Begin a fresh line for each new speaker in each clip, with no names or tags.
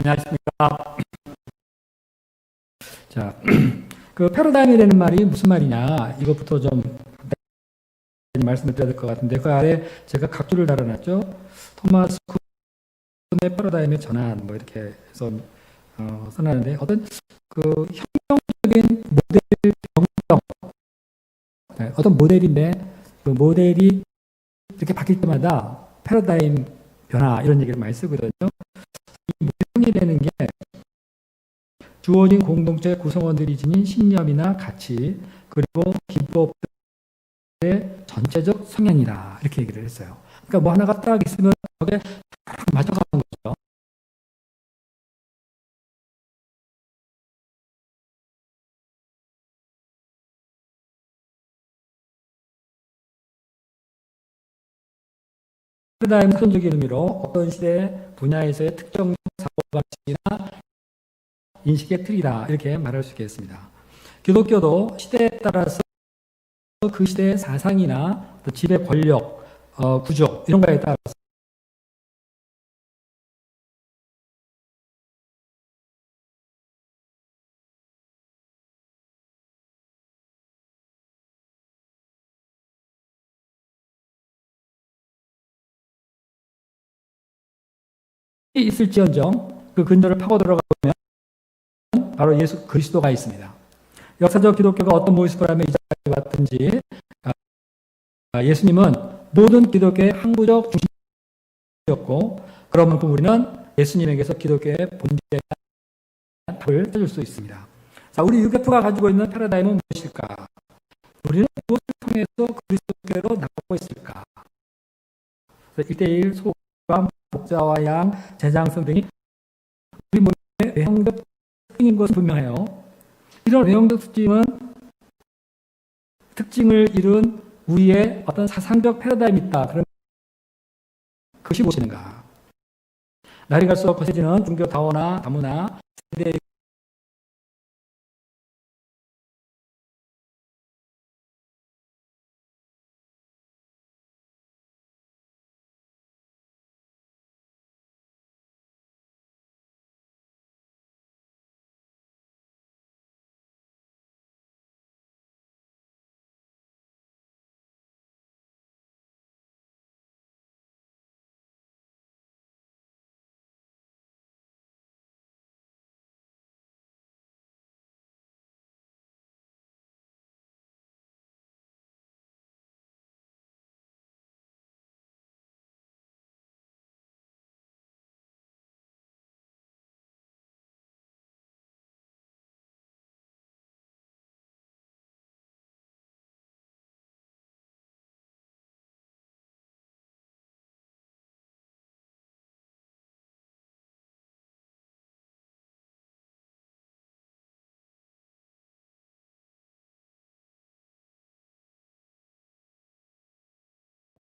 안녕하십니까. 자, 그 패러다임이라는 말이 무슨 말이냐, 이것부터 좀 말씀을 드려야 될 것 같은데, 그 아래 제가 각주를 달아놨죠. 토마스 쿤의 패러다임의 전환, 뭐 이렇게 해서 써놨는데, 어떤 그 혁명적인 모델 변경, 어떤 모델인데, 그 모델이 이렇게 바뀔 때마다 패러다임 변화, 이런 얘기를 많이 쓰거든요. 이 모델이라는 게 주어진 공동체 구성원들이 지닌 신념이나 가치, 그리고 기법들의 전체적 성향이다, 이렇게 얘기를 했어요. 그러니까 뭐 하나가 딱 있으면 거기에 딱 맞춰서 하는 거죠. 패러다임 사전적인 의미로 어떤 시대 분야에서의 특정 사고방식이나 인식의 틀이다, 이렇게 말할 수 있겠습니다. 기독교도 시대에 따라서 그 시대의 사상이나 지배 권력, 구조, 이런 거에 따라서 있을지언정 그 근저를 파고 들어가면 바로 예수 그리스도가 있습니다. 역사적 기독교가 어떤 모습을 하며 이 자리에 왔든지 예수님은 모든 기독교의 항구적 중심이었고, 그런 만큼 우리는 예수님에게서 기독교의 본질에 대한 답을 찾을 수 있습니다. 자, 우리 UF가 가지고 있는 패러다임은 무엇일까? 우리는 무엇을 통해서 그리스도교로 나가고 있을까? 1대1 소감, 목자와 양, 제장성 등이 우리 몸의 외형적 특징인 것은 분명해요. 이런 외형적 특징을 이룬 우리의 어떤 사상적 패러다임이 있다. 그러면 그것이 무엇인가? 날이 갈수록 거세지는 종교 다원화, 다문화, 세대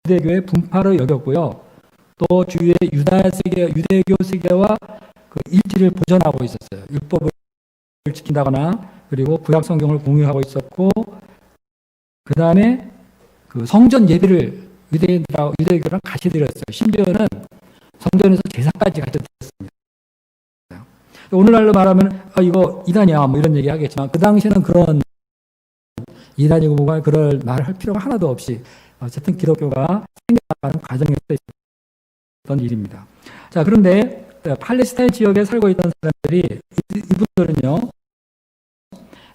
유대교의 분파로 여겼고요. 또 주위의 유대교 세계와 그 일치를 보존하고 있었어요. 율법을 지킨다거나, 그리고 구약 성경을 공유하고 있었고, 그 다음에 그 성전 예배를 유대교랑 같이 드렸어요. 심지어는 성전에서 제사까지 같이 드렸습니다. 오늘날로 말하면 이거 이단이야, 뭐 이런 얘기 하겠지만, 그 당시에는 그런 이단이고 뭐가 그럴 말을 할 필요가 하나도 없이 어쨌든 기독교가 생겨나가는 과정에서 있었던 일입니다. 자, 그런데 팔레스타인 지역에 살고 있던 사람들이, 이분들은요,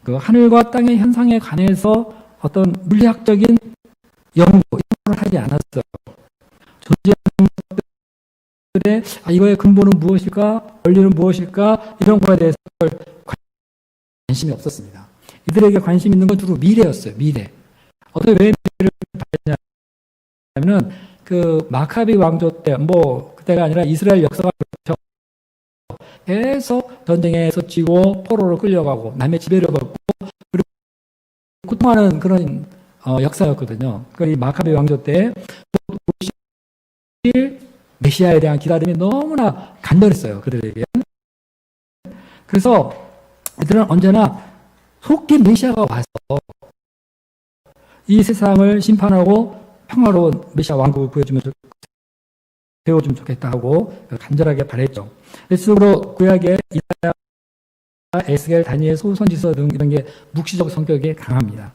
그 하늘과 땅의 현상에 관해서 어떤 물리학적인 연구를 하지 않았어요. 존재하는 것들의 이거의 근본은 무엇일까, 원리는 무엇일까, 이런 거에 대해서 관심이 없었습니다. 이들에게 관심 있는 건 주로 미래였어요. 미래. 어떻게 왜 미래를 봤냐면은 그 마카비 왕조 때, 뭐 그때가 아니라 이스라엘 역사가 그렇죠. 계속 전쟁에서 지고 포로로 끌려가고 남의 지배를 받고 그리고 고통하는 그런 역사였거든요. 이 마카비 왕조 때 메시아에 대한 기다림이 너무나 간절했어요. 그들에게. 그래서 이들은 언제나 속히 메시아가 와서 이 세상을 심판하고 평화로운 메시아 왕국을 보여주면 배워주면 좋겠다 하고 간절하게 바랬죠. 실제로 구약의 이사야, 에스겔, 다니엘, 소선지서 등 이런 게 묵시적 성격이 강합니다.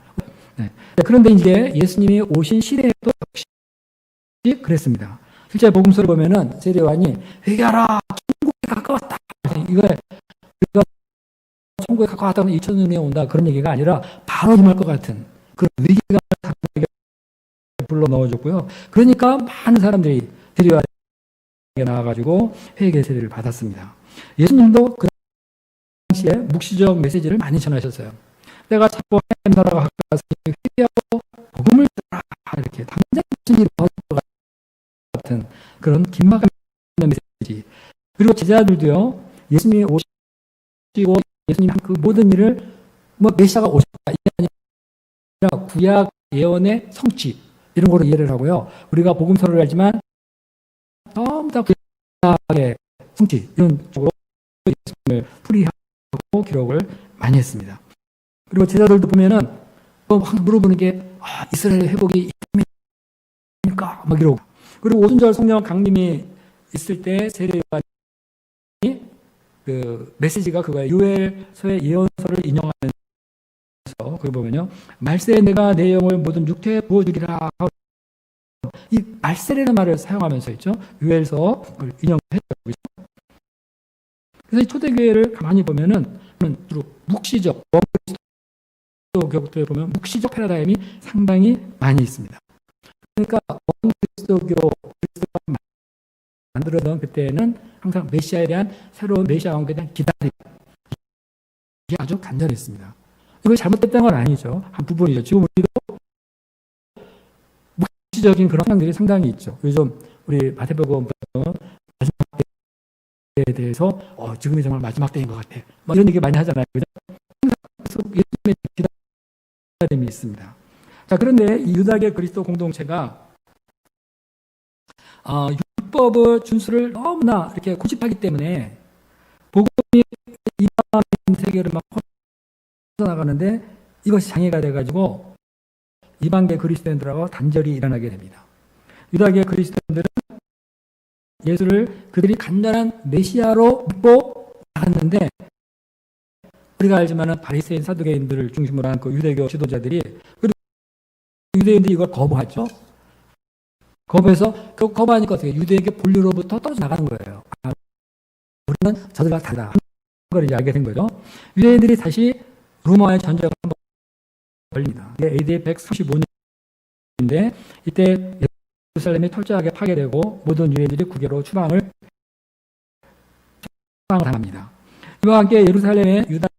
네. 그런데 이제 예수님이 오신 시대에도 역시 그랬습니다. 실제 복음서를 보면은 세례요한이 회개하라, 천국에 가까웠다. 이거 우리가 천국에 가까웠다면 2000년에 온다 그런 얘기가 아니라 바로 임할 것 같은 그런 위기감을 불러 넣어줬고요. 그러니까 많은 사람들이 세례요한에게 나와가지고 회개 세례를 받았습니다. 예수님도 그 당시에 묵시적 메시지를 많이 전하셨어요. 내가 자꾸 하나님 나라가 가까워서 회개하고 복음을 들어라 이렇게 당장 무슨 일이 벌어질 것 같은 그런 긴막한 메시지. 그리고 제자들도요, 예수님이 오시고 예수님 한 그 모든 일을 뭐 메시아가 오셨다 이게 아니라 구약 예언의 성취 이런 거로 이해를 하고요. 우리가 복음서를 알지만 전부 다 구약의 성취 이런 쪽으로 예수님을 풀이하고 기록을 많이 했습니다. 그리고 제자들도 보면은 항상 물어보는 게 이스라엘 회복이 입니까? 막 이러고. 그리고 오순절 성령 강림이 있을 때 세례요한이 그 메시지가 그거예요. 요엘서의 예언서를 인용하면서 그걸 보면요, 말세에 내가 내 영을 모든 육체에 부어주리라. 이 말세라는 말을 사용하면서 있죠. 요엘서 그걸 인용했죠. 그래서 이 초대교회를 가만히 보면은 주로 묵시적 그리스도교에 보면 묵시적 패러다임이 상당히 많이 있습니다. 그러니까 그리스도교가 만들어던 그때는 항상 메시아에 대한 새로운 메시아 왕국에 대한 기다림 이게 아주 간절했습니다. 이거 잘못됐다는 건 아니죠. 한 부분이죠. 지금 우리도 묵시적인 그런 성향들이 상당히 있죠. 요즘 우리 마태복음 마지막 때에 대해서 지금이 정말 마지막 때인 것 같아. 뭐 이런 얘기 많이 하잖아요. 그죠? 예수님의 기다림이 있습니다. 자, 그런데 이 유다계 그리스도 공동체가 율법의 준수를 너무나 이렇게 고집하기 때문에 복음이 이방 세계를 막 퍼져나가는데 이것이 장애가 돼가지고 이방계 그리스도인들하고 단절이 일어나게 됩니다. 유다계 그리스도인들은 예수를 그들이 간단한 메시아로 믿고 나갔는데 우리가 알지만은 바리새인 사두개인들을 중심으로 한 그 유대교 지도자들이 그리고 유대인들이 이걸 거부하죠. 거부해서 거부하니까 어떻게 유대계 본류로부터 떨어져 나가는 거예요. 우리는 저들과 다르다 하는 걸 이제 알게 된 거죠. 유대인들이 다시 로마와의 전쟁을 한번 벌립니다. 이게 AD 135년인데 이때 예루살렘이 철저하게 파괴되고 모든 유대인들이 국외로 추방을 당합니다. 이와 함께 예루살렘의 유다에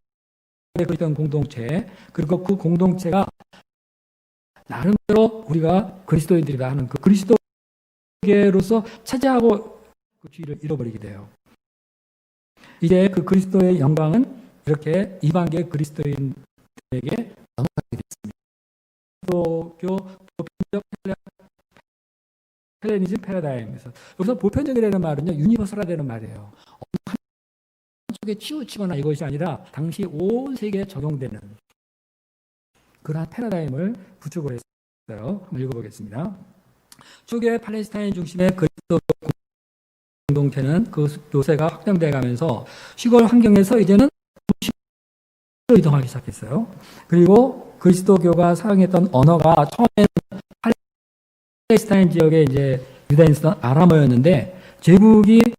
있던 공동체 그리고 그 공동체가 나름대로 우리가 그리스도인들이다 하는 그 그리스도계로서 차지하고 그 주의를 잃어버리게 돼요. 이제 그 그리스도의 영광은 이렇게 이방계 그리스도인에게 넘어가게 됐습니다. 기독교 보편적 헬레니즘 패러다임에서 여기서 보편적이라는 말은요 유니버설화되는 말이에요. 한쪽에 치우치거나 이것이 아니라 당시 온 세계에 적용되는 그러한 패러다임을 구축을 했어요. 한번 읽어보겠습니다. 초기의 팔레스타인 중심의 그리스도 공동체는 그 요새가 확장돼 가면서 시골 환경에서 이제는 도시로 이동하기 시작했어요. 그리고 그리스도교가 사용했던 언어가 처음에는 팔레스타인 지역에 이제 유다인 쓰던 아람어였는데 제국의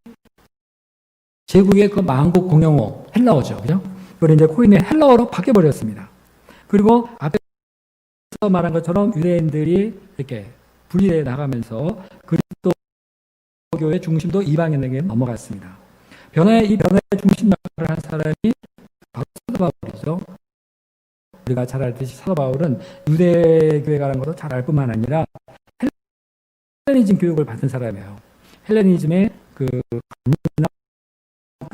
그 만국 공용어 헬라어죠, 그죠? 그걸 이제 코인의 헬라어로 바뀌어버렸습니다. 그리고 앞에서 말한 것처럼 유대인들이 이렇게 분리해 나가면서 그리스도교의 중심도 이방인에게 넘어갔습니다. 이 변화의 중심 역할을 한 사람이 바로 사도 바울이죠. 우리가 잘 알듯이 사도 바울은 유대교에 관한 것도 잘 알 뿐만 아니라 헬레니즘 교육을 받은 사람이에요. 헬레니즘의 그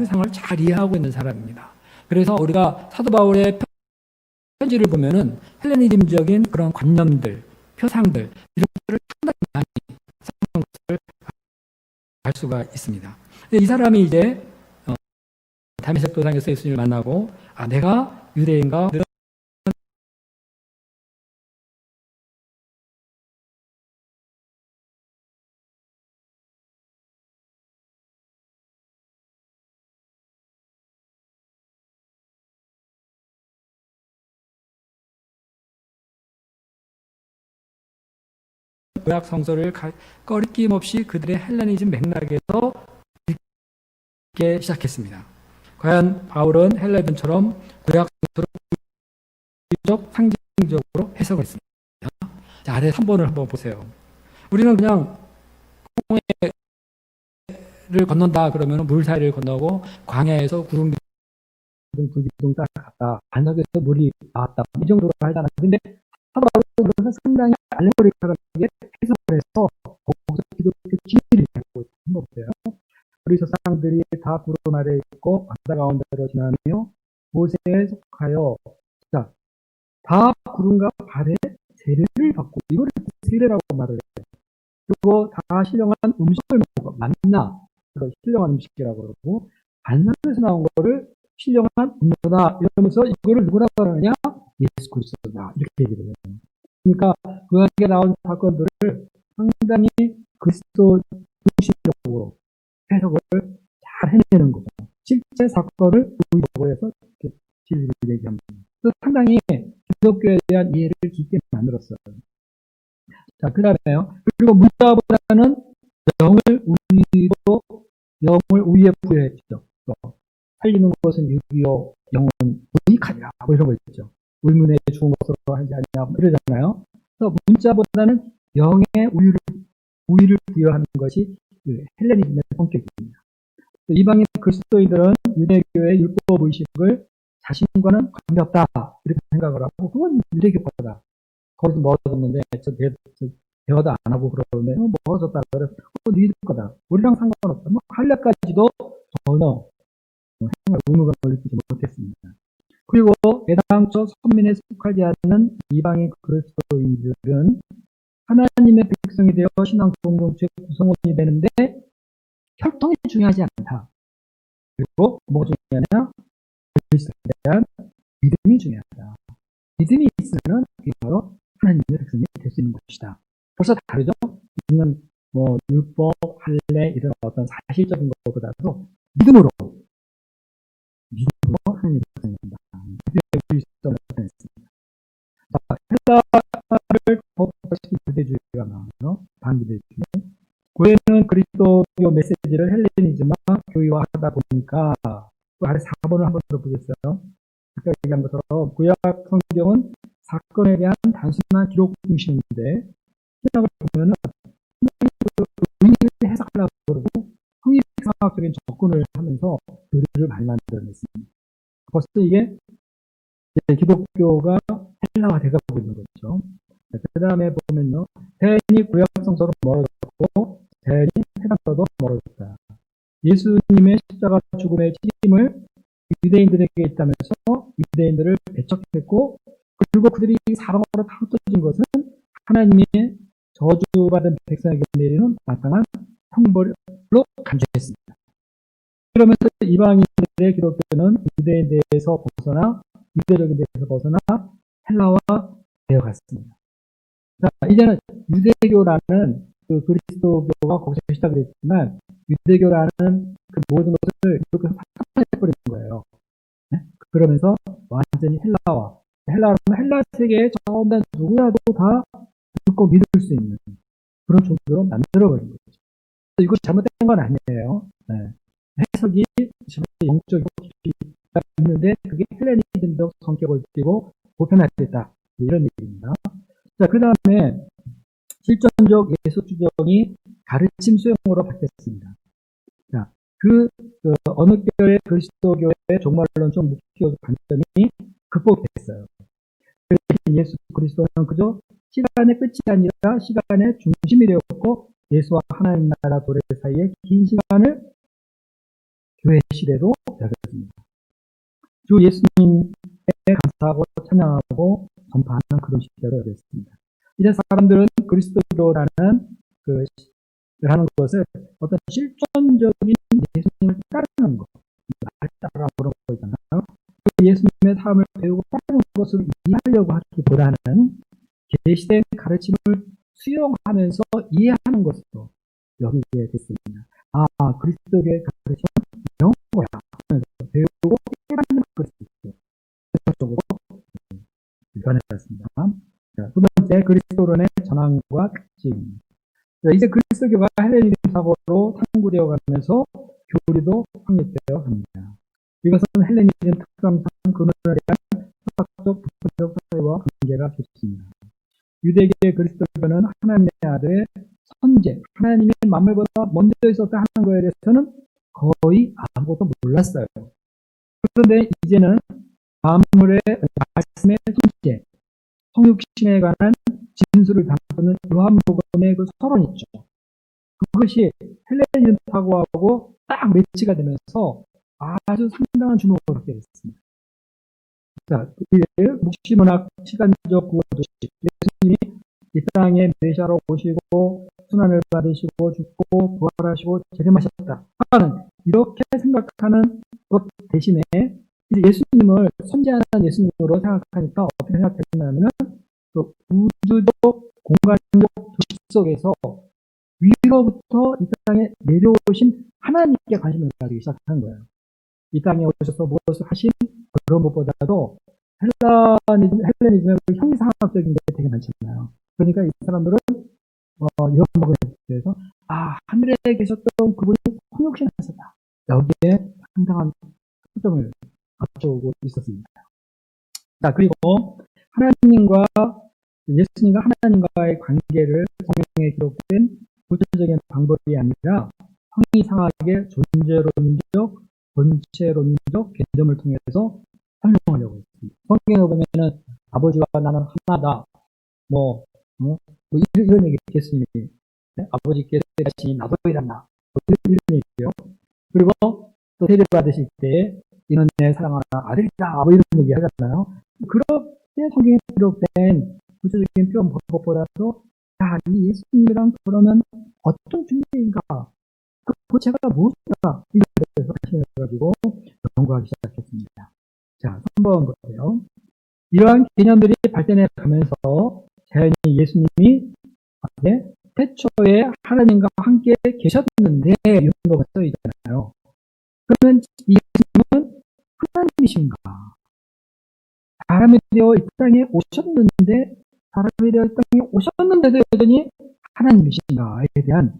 상을 잘 이해하고 있는 사람입니다. 그래서 우리가 사도 바울의 편지를 보면은 헬레니즘적인 그런 관념들, 표상들 이런 것들을 상당히 많이 사용한 것을 알 수가 있습니다. 이 사람이 이제 다메섹 도상에서 예수님을 만나고 내가 유대인과 구약 성서를 꺼리낌 없이 그들의 헬레니즘 맥락에서 읽기 시작했습니다. 과연 바울은 헬라인처럼 구약 성서를 상징적으로 해석을 했습니다. 자, 아래 3번을 한번 보세요. 우리는 그냥 홍해를 건넌다 그러면 물 사이를 건너고 광야에서 구름 불기둥 따라갔다. 반석에서 물이 나왔다. 이 정도로 하잖아. 근데 그것은 상당히 알레고리컬하게 해석을 해서 거기서 기독교 진리를 갖고 있는 거예요. 우리 조상들이 다 구름 아래에 있고 바다 가운데로 지나며 모세에 속하여 자, 다 구름과 발에 세례를 받고 이거를 세례라고 말을 해요. 그리고 다 신령한 음식을 먹고 만나 신령한 음식이라고 그러고 반석에서 나온 거를 신령한 음료다 이러면서 이거를 누구라고 하느냐? 예수 그리스도다 이렇게 얘기를 해요. 그러니까 구약에 나온 사건들을 상당히 그리스도 중심적으로 해석을 잘 해내는 거죠. 실제 사건을 우리로 해서 이렇게 진리를 얘기합니다. 그래서 상당히 기독교에 대한 이해를 깊게 만들었어요. 자, 그 다음에요. 그리고 문자보다는 영을 우리에 부여했죠. 살리는 것은 유기요, 영은 무익하니라. 뭐 이런 거 있죠. 의문에 죽은 것으로 하지 않냐, 뭐 이러잖아요. 그래서 문자보다는 영의 우위를 부여하는 것이 그 헬레니즘의 성격입니다. 이방인 그리스도인들은 유대교의 율법 의식을 자신과는 관계없다 이렇게 생각을 하고 그건 유대교파다. 거기서 멀어졌는데 대화도 안 하고 그러는데 멀어졌다 그래서 니들 거다. 우리랑 상관없다. 뭐 할례까지도 전혀 의무감을 느끼지 못했습니다. 그리고 애당초 선민에 속하지 않는 이방인 그리스도인들은 하나님의 백성이 되어 신앙 공동체 구성원이 되는데 혈통이 중요하지 않다. 그리고 뭐가 중요하냐? 그리스도에 대한 믿음이 중요하다. 믿음이 있으면 그게 바로 하나님의 백성이 될 수 있는 것이다. 벌써 다르죠? 우리는 뭐 율법, 할례 이런 어떤 사실적인 것보다도 믿음으로 하나님의 백성이 된다. 믿음의 그리스도를 나타냈습니다. 헬라를 법화시킨 유대주의가 나와요. 반유대주의. 고해는 그리스도교 메시지를 헬레니즘화 교의화하다 보니까 그 아래 4번을 한 번 더 보겠어요. 아까 얘기한 것처럼 구약 성경은 사건에 대한 단순한 기록 중심인데 신학을 보면은 의미를 해석하려고 그러고 형이상학적인 접근을 하면서 교리를 많이 만들어냈습니다. 벌써 이게 기독교가 헬라화되고 있는 거죠. 그 다음에 보면요. 대인이 구약 성서로 멀어졌고 대인이 세상서도 멀어졌다. 예수님의 십자가 죽음의 책임을 유대인들에게 있다면서 유대인들을 배척했고 그리고 그들이 사방으로 다 흩어진 것은 하나님의 저주받은 백성에게 내리는 마땅한 형벌로 간주했습니다. 그러면서 이방인들의 기독교는 유대인들에서 벗어나 유대적인 데서 벗어나 헬라화 되어갔습니다. 자, 이제는 유대교라는 그 그리스도교가 거기서 시작을 했지만 유대교라는 그 모든 것을 이렇게 삭제해버리는 거예요. 네? 그러면서 완전히 헬라라는 헬라 세계에 처음에 누구라도 다 듣고 믿을 수 있는 그런 종교로 만들어버린 거죠. 이거 잘못된 건 아니에요. 네. 해석이 영적이고 깊이가 있는데 그게 헬레니즘적 성격을 띠고 보편화됐다. 이런 얘기입니다. 자, 그 다음에 실존적 예수 추정이 가르침 수용으로 바뀌었습니다. 자, 어느 결의 그리스도교의 종말론적 목표 관점이 극복됐어요. 예수 그리스도는 그저 시간의 끝이 아니라 시간의 중심이 되었고 예수와 하나님 나라 도래 사이에 긴 시간을 교회 시대로 여겼습니다. 주 예수님에 감사하고 찬양하고 전파하는 그런 시대로 여겼습니다. 이런 사람들은 그리스도교라는 하는 것을 어떤 실존적인 예수님을 따르는 것, 말 따라 그런 거 있잖아요. 예수님의 삶을 배우고 따르는 것을 이해하려고 하기보다는 계시된 가르침을 수용하면서 이해하는 것으로 여기게 됐습니다. 그리스도의 가르침은 이런 거야 하면서 배우고 깨닫는 것이 있어요. 적극적으로 변해갔습니다. 두 번째, 번째, 그리스도론의 전환과 특징. 이제 그리스도교가 헬레니즘 사고로 탄구되어 가면서 교리도 확립되어 갑니다. 이것은 헬레니즘 특성상 근원에 대한 사학적, 부분적 사회와 관계가 깊습니다. 유대교의 그리스도교는 하나님의 아들의 선제, 하나님이 만물보다 먼저 있었다 하는 것에 대해서는 거의 아무것도 몰랐어요. 그런데 이제는 만물의 말씀의 선제, 성육신에 관한 진술을 담는 요한복음의 그 서론 있죠. 그것이 헬레니즘 사고하고 딱 매치가 되면서 아주 상당한 주목을 받게 됐습니다. 자, 묵시문학 시간적 구원도시, 예수님이 이 땅에 메시아로 오시고 순환을 받으시고 죽고 부활하시고 재림하셨다 하는 이렇게 생각하는 것 대신에 이제 예수님을 선지하는 예수님으로 생각하니까 어떻게 생각했냐면은 그 우주적 공간적 도시 속에서 위로부터 이 땅에 내려오신 하나님께 관심을 가지기 시작한 거예요. 이 땅에 오셔서 무엇을 하신 그런 것보다도 헬레니즘의 형이상학적인 게 되게 많잖아요. 그러니까 이 사람들은 이런 부분에 대해서 하늘에 계셨던 그분이 성육신하셨다. 여기에 상당한 초점을 맞춰오고 있었습니다. 자, 그리고 하나님과 예수님과 하나님과의 관계를 성경에 기록된 구체적인 방법이 아니라 형이상학의 존재론적, 전체론적 개념을 통해서 설명하려고 했습니다. 성경에 보면은 아버지와 나는 하나다. 이런 얘기 예수님이 아버지께서 하시니 나도 이란다. 이런 얘기요. 그리고 또 세례 받으실 때 이는 내 사랑하는 아들이다. 이런 얘기 하잖아요. 그렇게 성경에 기록된 구체적인 표현 방법보다도 이 예수님이랑 그러면 어떤 존재인가? 그 고체가 무엇인가? 이거에 대해서 관심을 가지고 연구하기 시작했습니다. 자, 3번 보세요. 이러한 개념들이 발전해 가면서 자연히 예수님이 태초에 하나님과 함께 계셨는데 이런 거가 써 있잖아요. 그러면 이 예수님은 하나님이신가? 사람이 되어 이 땅에 오셨는데 사람이 되어 이 땅에 오셨는데도 여전히 하나님이신가에 대한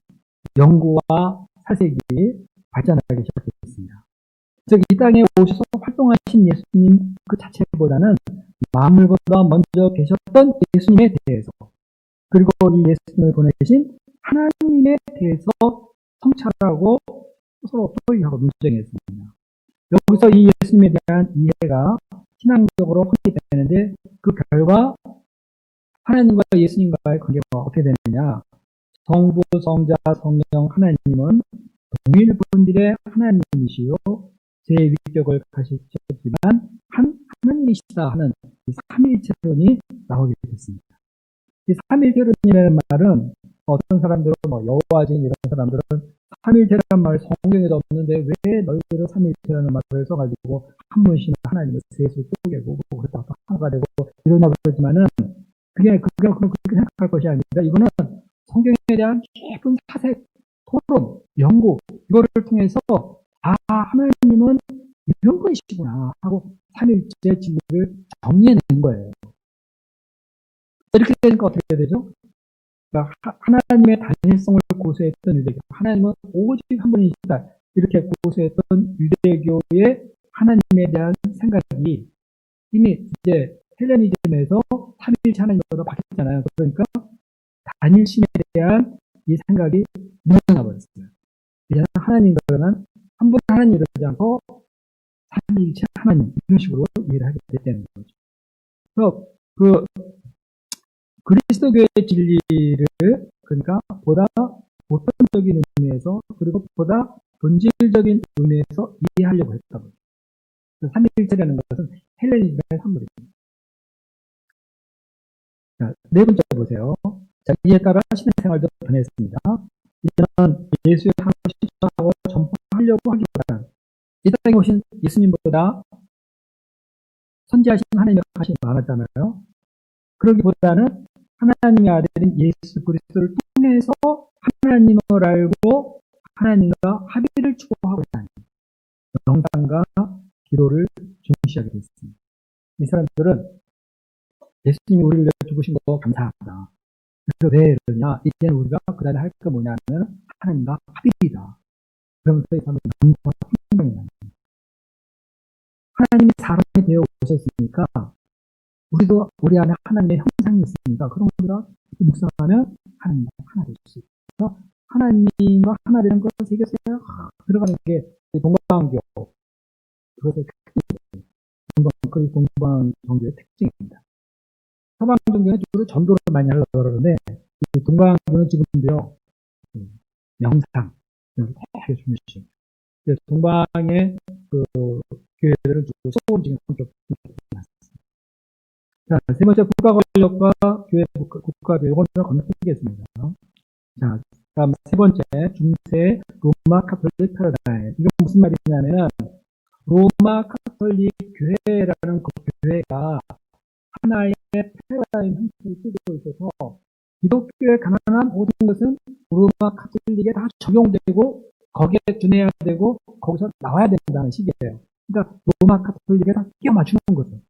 연구와 사색이 발전하기 시작했습니다. 즉, 이 땅에 오셔서 활동하신 예수님 그 자체보다는 만물보다 먼저 계셨던 예수님에 대해서 그리고 이 예수님을 보내신 하나님에 대해서 성찰하고 서로 토의하고 논쟁했습니다. 여기서 이 예수님에 대한 이해가 신앙적으로 확립되는데 그 결과 하나님과 예수님과의 관계가 어떻게 되느냐. 성부, 성자, 성령 하나님은 동일 본질의 하나님이시요 제 위격을 가지셨지만 한 하나님이시다 하는 이 삼위일체론이 나오게 됐습니다. 이 삼위일체론이라는 말은 어떤 사람들은 여호와진 이런 사람들은 삼위일체라는 말 성경에도 없는데 왜 너희들은 삼위일체라는 말을 써가지고 한 분이신 하나님을 셋을 쪼개고 그렇다 하나가 되고 이러냐고 그러지만은 그렇게 생각할 것이 아니라 이거는 성경에 대한 깊은 사색, 토론, 연구 이거를 통해서 하나님은 이런 분이시구나 하고 삼위일체 진리를 정리해낸 거예요. 이렇게 되니까 어떻게 되죠? 그러니까 하나님의 단일성을 고수했던 유대교, 하나님은 오직 한 분이시다 이렇게 고수했던 유대교의 하나님에 대한 생각이 이미 이제 헬레니즘에서 삼위일체 하나님으로 바뀌었잖아요. 그러니까 단일신에 대한 이 생각이 밀려나 버렸어요. 이제는 하나님과는 한 분 하나님 이러지 않고 삼위일체 하나님 이런 식으로 이해를 하게 됐다는 거죠. 그래서 그 그리스도교의 진리를 그러니까 보다 보편적인 의미에서 그리고 보다 본질적인 의미에서 이해하려고 했다고. 삼위일체라는 것은 헬레니즘의 산물입니다. 자, 네 번째 보세요. 자, 이에 따라 신앙생활도 변했습니다. 이제는 예수의 사랑을 실천하고 전파하려고 하기보다는 이 땅에 오신 예수님보다 선지하신 하나님의 가심이 많았잖아요. 그러기보다는 하나님의 아들인 예수 그리스도를 통해서 하나님을 알고 하나님과 합의를 추구하고자 하는 명상과 기도를 중시하게 됐습니다. 이 사람들은 예수님이 우리를 위해 죽으신 거 감사하다. 그래서 왜 이러냐? 이제 우리가 그 다음에 할 게 뭐냐면 하나님과 합일이다. 그러면서 이 사람은 남과 풍성이다. 하나님이 사람이 되어 오셨으니까 우리도 우리 안에 하나님의 형상이 있습니다. 그런 우리가 묵상하면 하나님과 하나 될 수 있어요. 하나님과 하나 되는 것을 세계에서 들어가는 게 동방교 그것의 특징이에요. 동방 종교의 특징입니다. 서방 종교는 주로 전도를 많이 하려고 그러는데 동방교는 지금도요 명상 이런 거 되게 중요시해요. 동방의 그 교회들은 주로 소원적인 성격이 많습니다. 자, 세 번째 국가 권력과 교회 국가 교회 이거는 건너뛰겠습니다. 자, 다음 세 번째 중세 로마 카톨릭 패러다임. 이건 무슨 말이냐면은 로마 카톨릭 교회라는 그 교회가 하나의 패러다임 형태를 띠고 있어서 기독교에 관한 모든 것은 로마 카톨릭에 다 적용되고 거기에 준해야 되고 거기서 나와야 된다는 식이에요. 그러니까 로마 카톨릭에 다 끼워 맞추는 거죠.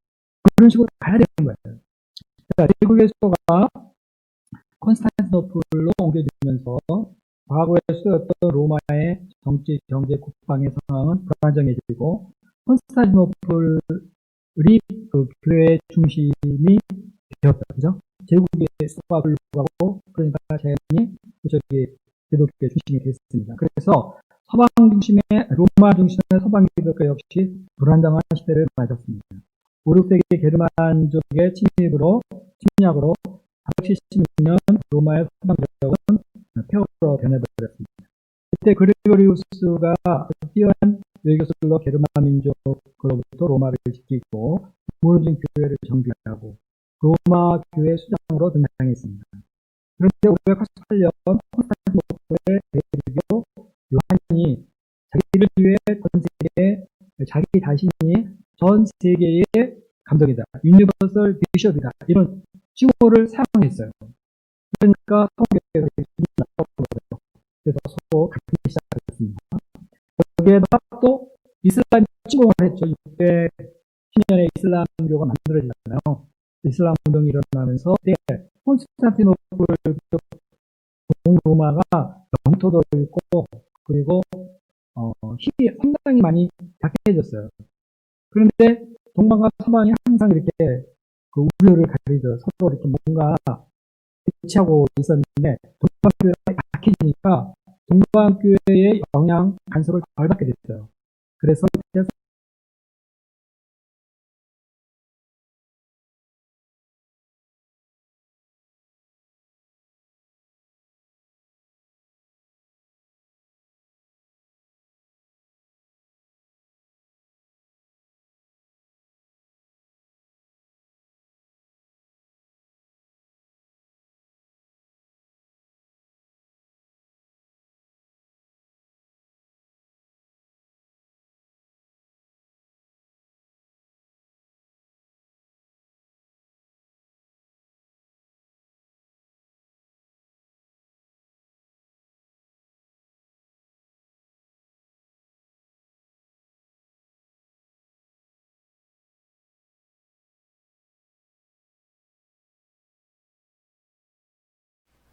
그런 식으로 가야 되는 거예요. 자, 미국의 수도가 콘스탄티노플로 옮겨지면서 과거의 수도였던 로마의 정치, 경제, 국방의 상황은 불안정해지고 콘스탄티노플이 그 교회의 중심이 되었다. 그죠? 제국의 수도가 불구하고 그러니까 자연히 저기 기독교의 중심이 됐습니다. 그래서 서방 중심의 로마 중심의 서방 기독교 역시 불안정한 시대를 맞았습니다. 5, 6세기 게르만족의 침략으로 476년 로마의 서방 개혁은 폐허로 변해버렸습니다. 그때 그리고리우스가 뛰어난 외교술로 게르만 민족으로부터 로마를 지키고 무너진 교회를 정비하고 로마 교회 수장으로 등장했습니다. 그런데 588년 콘스탄티노플의 대주교 요한이 자기를 위해 전 세계에 자기 자신이 전 세계의 감독이다, 유니버설 비숍이다 이런 칭호를 사용했어요. 그러니까 성경에 그래서 서로 같이 시작했습니다. 거기에다가 또 이슬람 침공을 했죠. 610년에 이슬람교가 만들어지잖아요. 이슬람 운동이 일어나면서 콘스탄티노플 동로마가 영토도 있고 그리고 힘이 상당히 많이 약해졌어요. 그런데 동방과 서방이 항상 이렇게 그 우려를 가리죠. 서로 이렇게 뭔가 대치하고 있었는데 동방교회가 약해지니까 동방교회의 영향 간섭을 덜 받게 됐어요. 그래서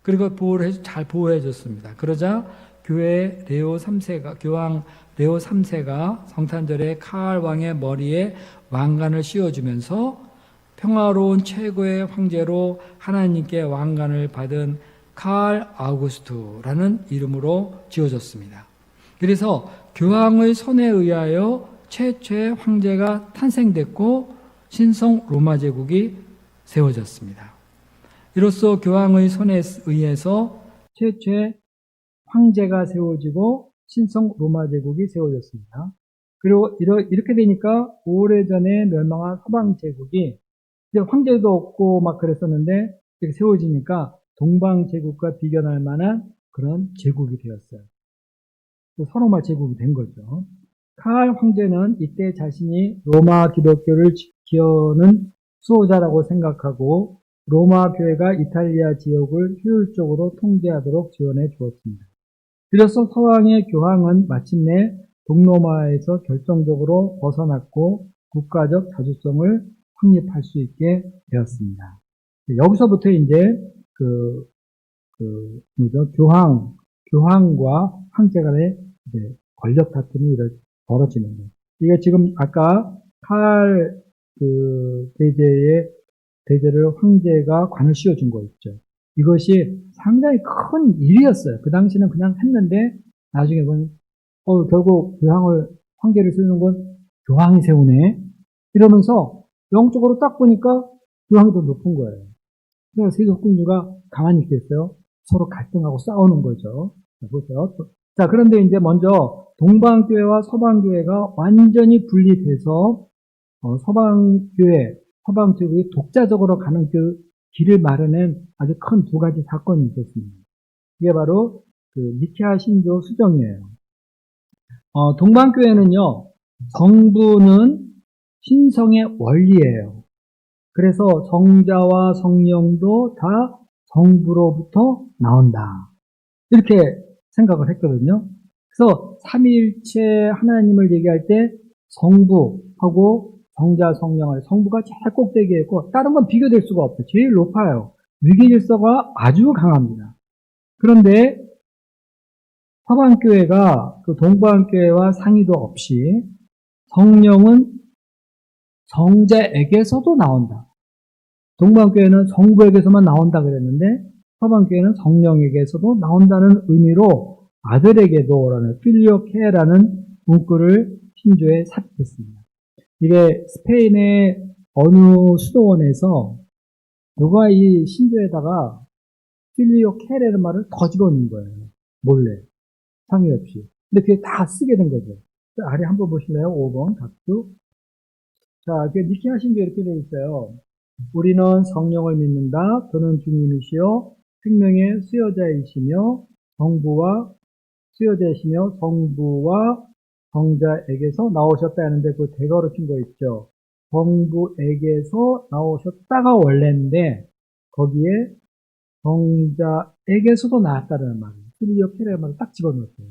그리고 잘 보호해 줬습니다. 그러자 교회 레오 3세가 교황 레오 3세가 성탄절에 카알 왕의 머리에 왕관을 씌워주면서 평화로운 최고의 황제로 하나님께 왕관을 받은 카알 아우구스투라는 이름으로 지어졌습니다. 그래서 교황의 손에 의하여 최초의 황제가 탄생됐고 신성 로마 제국이 세워졌습니다. 이로써 교황의 손에 의해서 최초의 황제가 세워지고 신성 로마 제국이 세워졌습니다. 그리고 이렇게 되니까 오래전에 멸망한 서방 제국이 이제 황제도 없고 막 그랬었는데 이렇게 세워지니까 동방 제국과 비견할 만한 그런 제국이 되었어요. 서로마 제국이 된 거죠. 카알 황제는 이때 자신이 로마 기독교를 지키는 수호자라고 생각하고 로마 교회가 이탈리아 지역을 효율적으로 통제하도록 지원해 주었습니다. 그래서 서방의 교황은 마침내 동로마에서 결정적으로 벗어났고 국가적 자주성을 확립할 수 있게 되었습니다. 여기서부터 이제 뭐죠? 교황과 황제 간의 이제 권력 다툼이 벌어지는 거예요. 이게 지금 아까 대제를 황제가 관을 씌워준 거 있죠. 이것이 상당히 큰 일이었어요. 그 당시는 그냥 했는데, 나중에 보면, 결국 황제를 세우는 건 교황이 세우네? 이러면서 영적으로 딱 보니까 교황이 더 높은 거예요. 그래서 세속군주가 가만히 있겠어요? 서로 갈등하고 싸우는 거죠. 자, 보세요. 자, 그런데 이제 먼저 동방교회와 서방교회가 완전히 분리돼서 서방 제국이 독자적으로 가는 그 길을 마련한 아주 큰 두 가지 사건이 있었습니다. 이게 바로 니케아 신조 수정이에요. 동방교회는요, 성부는 신성의 원리예요. 그래서 성자와 성령도 다 성부로부터 나온다. 이렇게 생각을 했거든요. 그래서 삼위일체 하나님을 얘기할 때 성부하고 성자, 성령을 성부가 제일 꼭대기에 있고 다른 건 비교될 수가 없어요. 제일 높아요. 위계질서가 아주 강합니다. 그런데 서방교회가 동방교회와 상의도 없이 성령은 성자에게서도 나온다. 동방교회는 성부에게서만 나온다 그랬는데 서방교회는 성령에게서도 나온다는 의미로 아들에게도라는 필리오케라는 문구를 신조에 삽입했습니다. 이게 스페인의 어느 수도원에서 누가 이 신조에다가 필리오케라는 말을 더 집어넣은 거예요. 몰래. 상의 없이. 근데 그게 다 쓰게 된 거죠. 아래 한번 보실래요? 5번 답수. 자, 니케아 신조 이렇게 되어 있어요. 우리는 성령을 믿는다. 그는 주님이시요 생명의 수여자이시며 성부와 성자에게서 나오셨다 하는데 그 대가로 친 거 있죠. 성부에게서 나오셨다가 원래인데 거기에 성자에게서도 나왔다는 말이에요. 필리오케라는 말을 딱 집어넣었어요.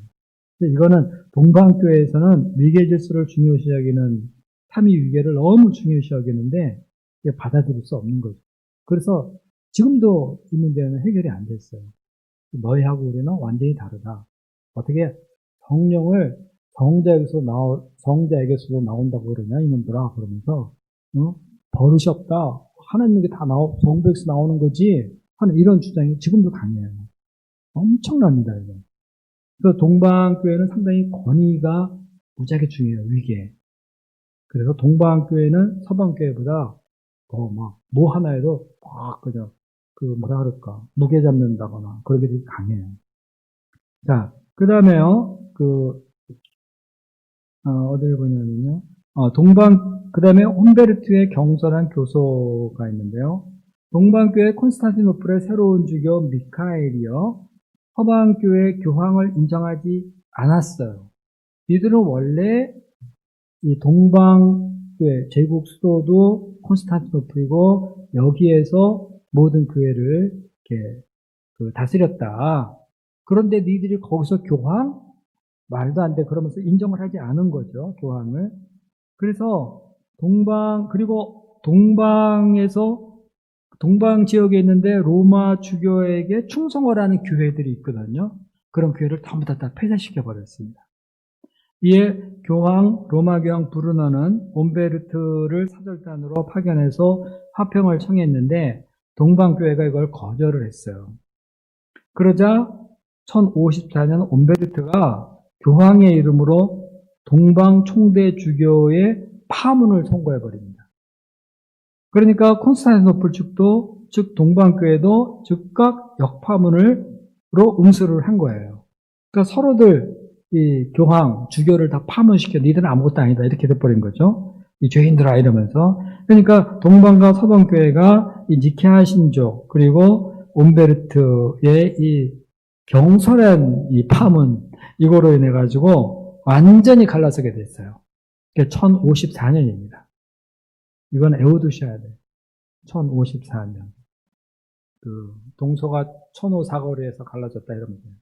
이거는 동방교회에서는 위계질서를 중요시 여기는 삼위 위계를 너무 중요시 여기는데 받아들일 수 없는 거죠. 그래서 지금도 이 문제는 해결이 안 됐어요. 너희하고 우리는 완전히 다르다. 어떻게 성령을 성자에게서도 나온다고 그러냐 이놈들아 그러면서 버릇이 없다. 하나님에게 다 성부에게서 나오는 거지 하는 이런 주장이 지금도 강해요. 엄청납니다. 이거. 그래서 동방교회는 상당히 권위가 무지하게 중요해요. 위계. 그래서 동방교회는 서방교회보다 뭐 하나에도 그냥 뭐라 그럴까 무게 잡는다거나 그런 게 되게 강해요. 자, 그 다음에요. 어딜 보냐면요. 그 다음에 홈베르트의 경솔한 교소가 있는데요. 동방교회 콘스탄티노플의 새로운 주교 미카엘이요. 서방교회 교황을 인정하지 않았어요. 이들은 원래 이 동방교회 제국 수도도 콘스탄티노플이고 여기에서 모든 교회를 이렇게 다스렸다. 그런데 니들이 거기서 교황? 말도 안 돼. 그러면서 인정을 하지 않은 거죠. 교황을. 그래서 그리고 동방 지역에 있는데 로마 주교에게 충성을 하는 교회들이 있거든요. 그런 교회를 전부 다 폐쇄시켜 버렸습니다. 이에 로마 교황 브루노는 옴베르트를 사절단으로 파견해서 화평을 청했는데 동방교회가 이걸 거절을 했어요. 그러자 1054년 옴베르트가 교황의 이름으로 동방 총대 주교의 파문을 선고해버립니다. 그러니까 콘스탄티노플 측도, 즉 동방교회도 즉각 역파문으로 응수를 한 거예요. 그러니까 서로들 이 교황, 주교를 다 파문시켜 니들은 아무것도 아니다 이렇게 돼버린 거죠. 이 죄인들아 이러면서. 그러니까 동방과 서방교회가 이 니케아 신조 그리고 옴베르트의 이 경솔한 이 파문 이거로 인해 가지고 완전히 갈라서게 됐어요. 그게 1054년입니다. 이건 외워두셔야 돼요. 1054년. 동서가 천호 사거리에서 갈라졌다 이러면 돼요.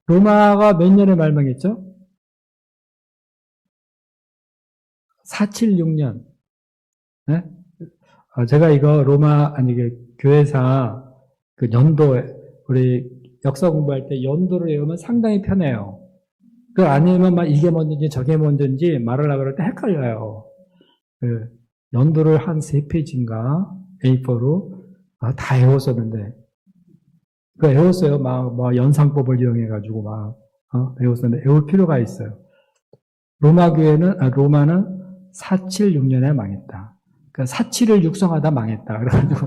로마가 몇 년에 멸망했죠? 476년. 네? 제가 이거 이게 교회사 그 연도, 우리 역사 공부할 때 연도를 외우면 상당히 편해요. 그 아니면 막 이게 먼저인지 저게 먼저인지 말하려고 할 때 헷갈려요. 그 연도를 한 3페이지인가 A4로 다 외웠었는데, 그 외웠어요. 막 연상법을 이용해가지고 외웠었는데 외울 필요가 있어요. 로마는 476년에 망했다. 그러니까 사치를 육성하다 망했다. 그래가지고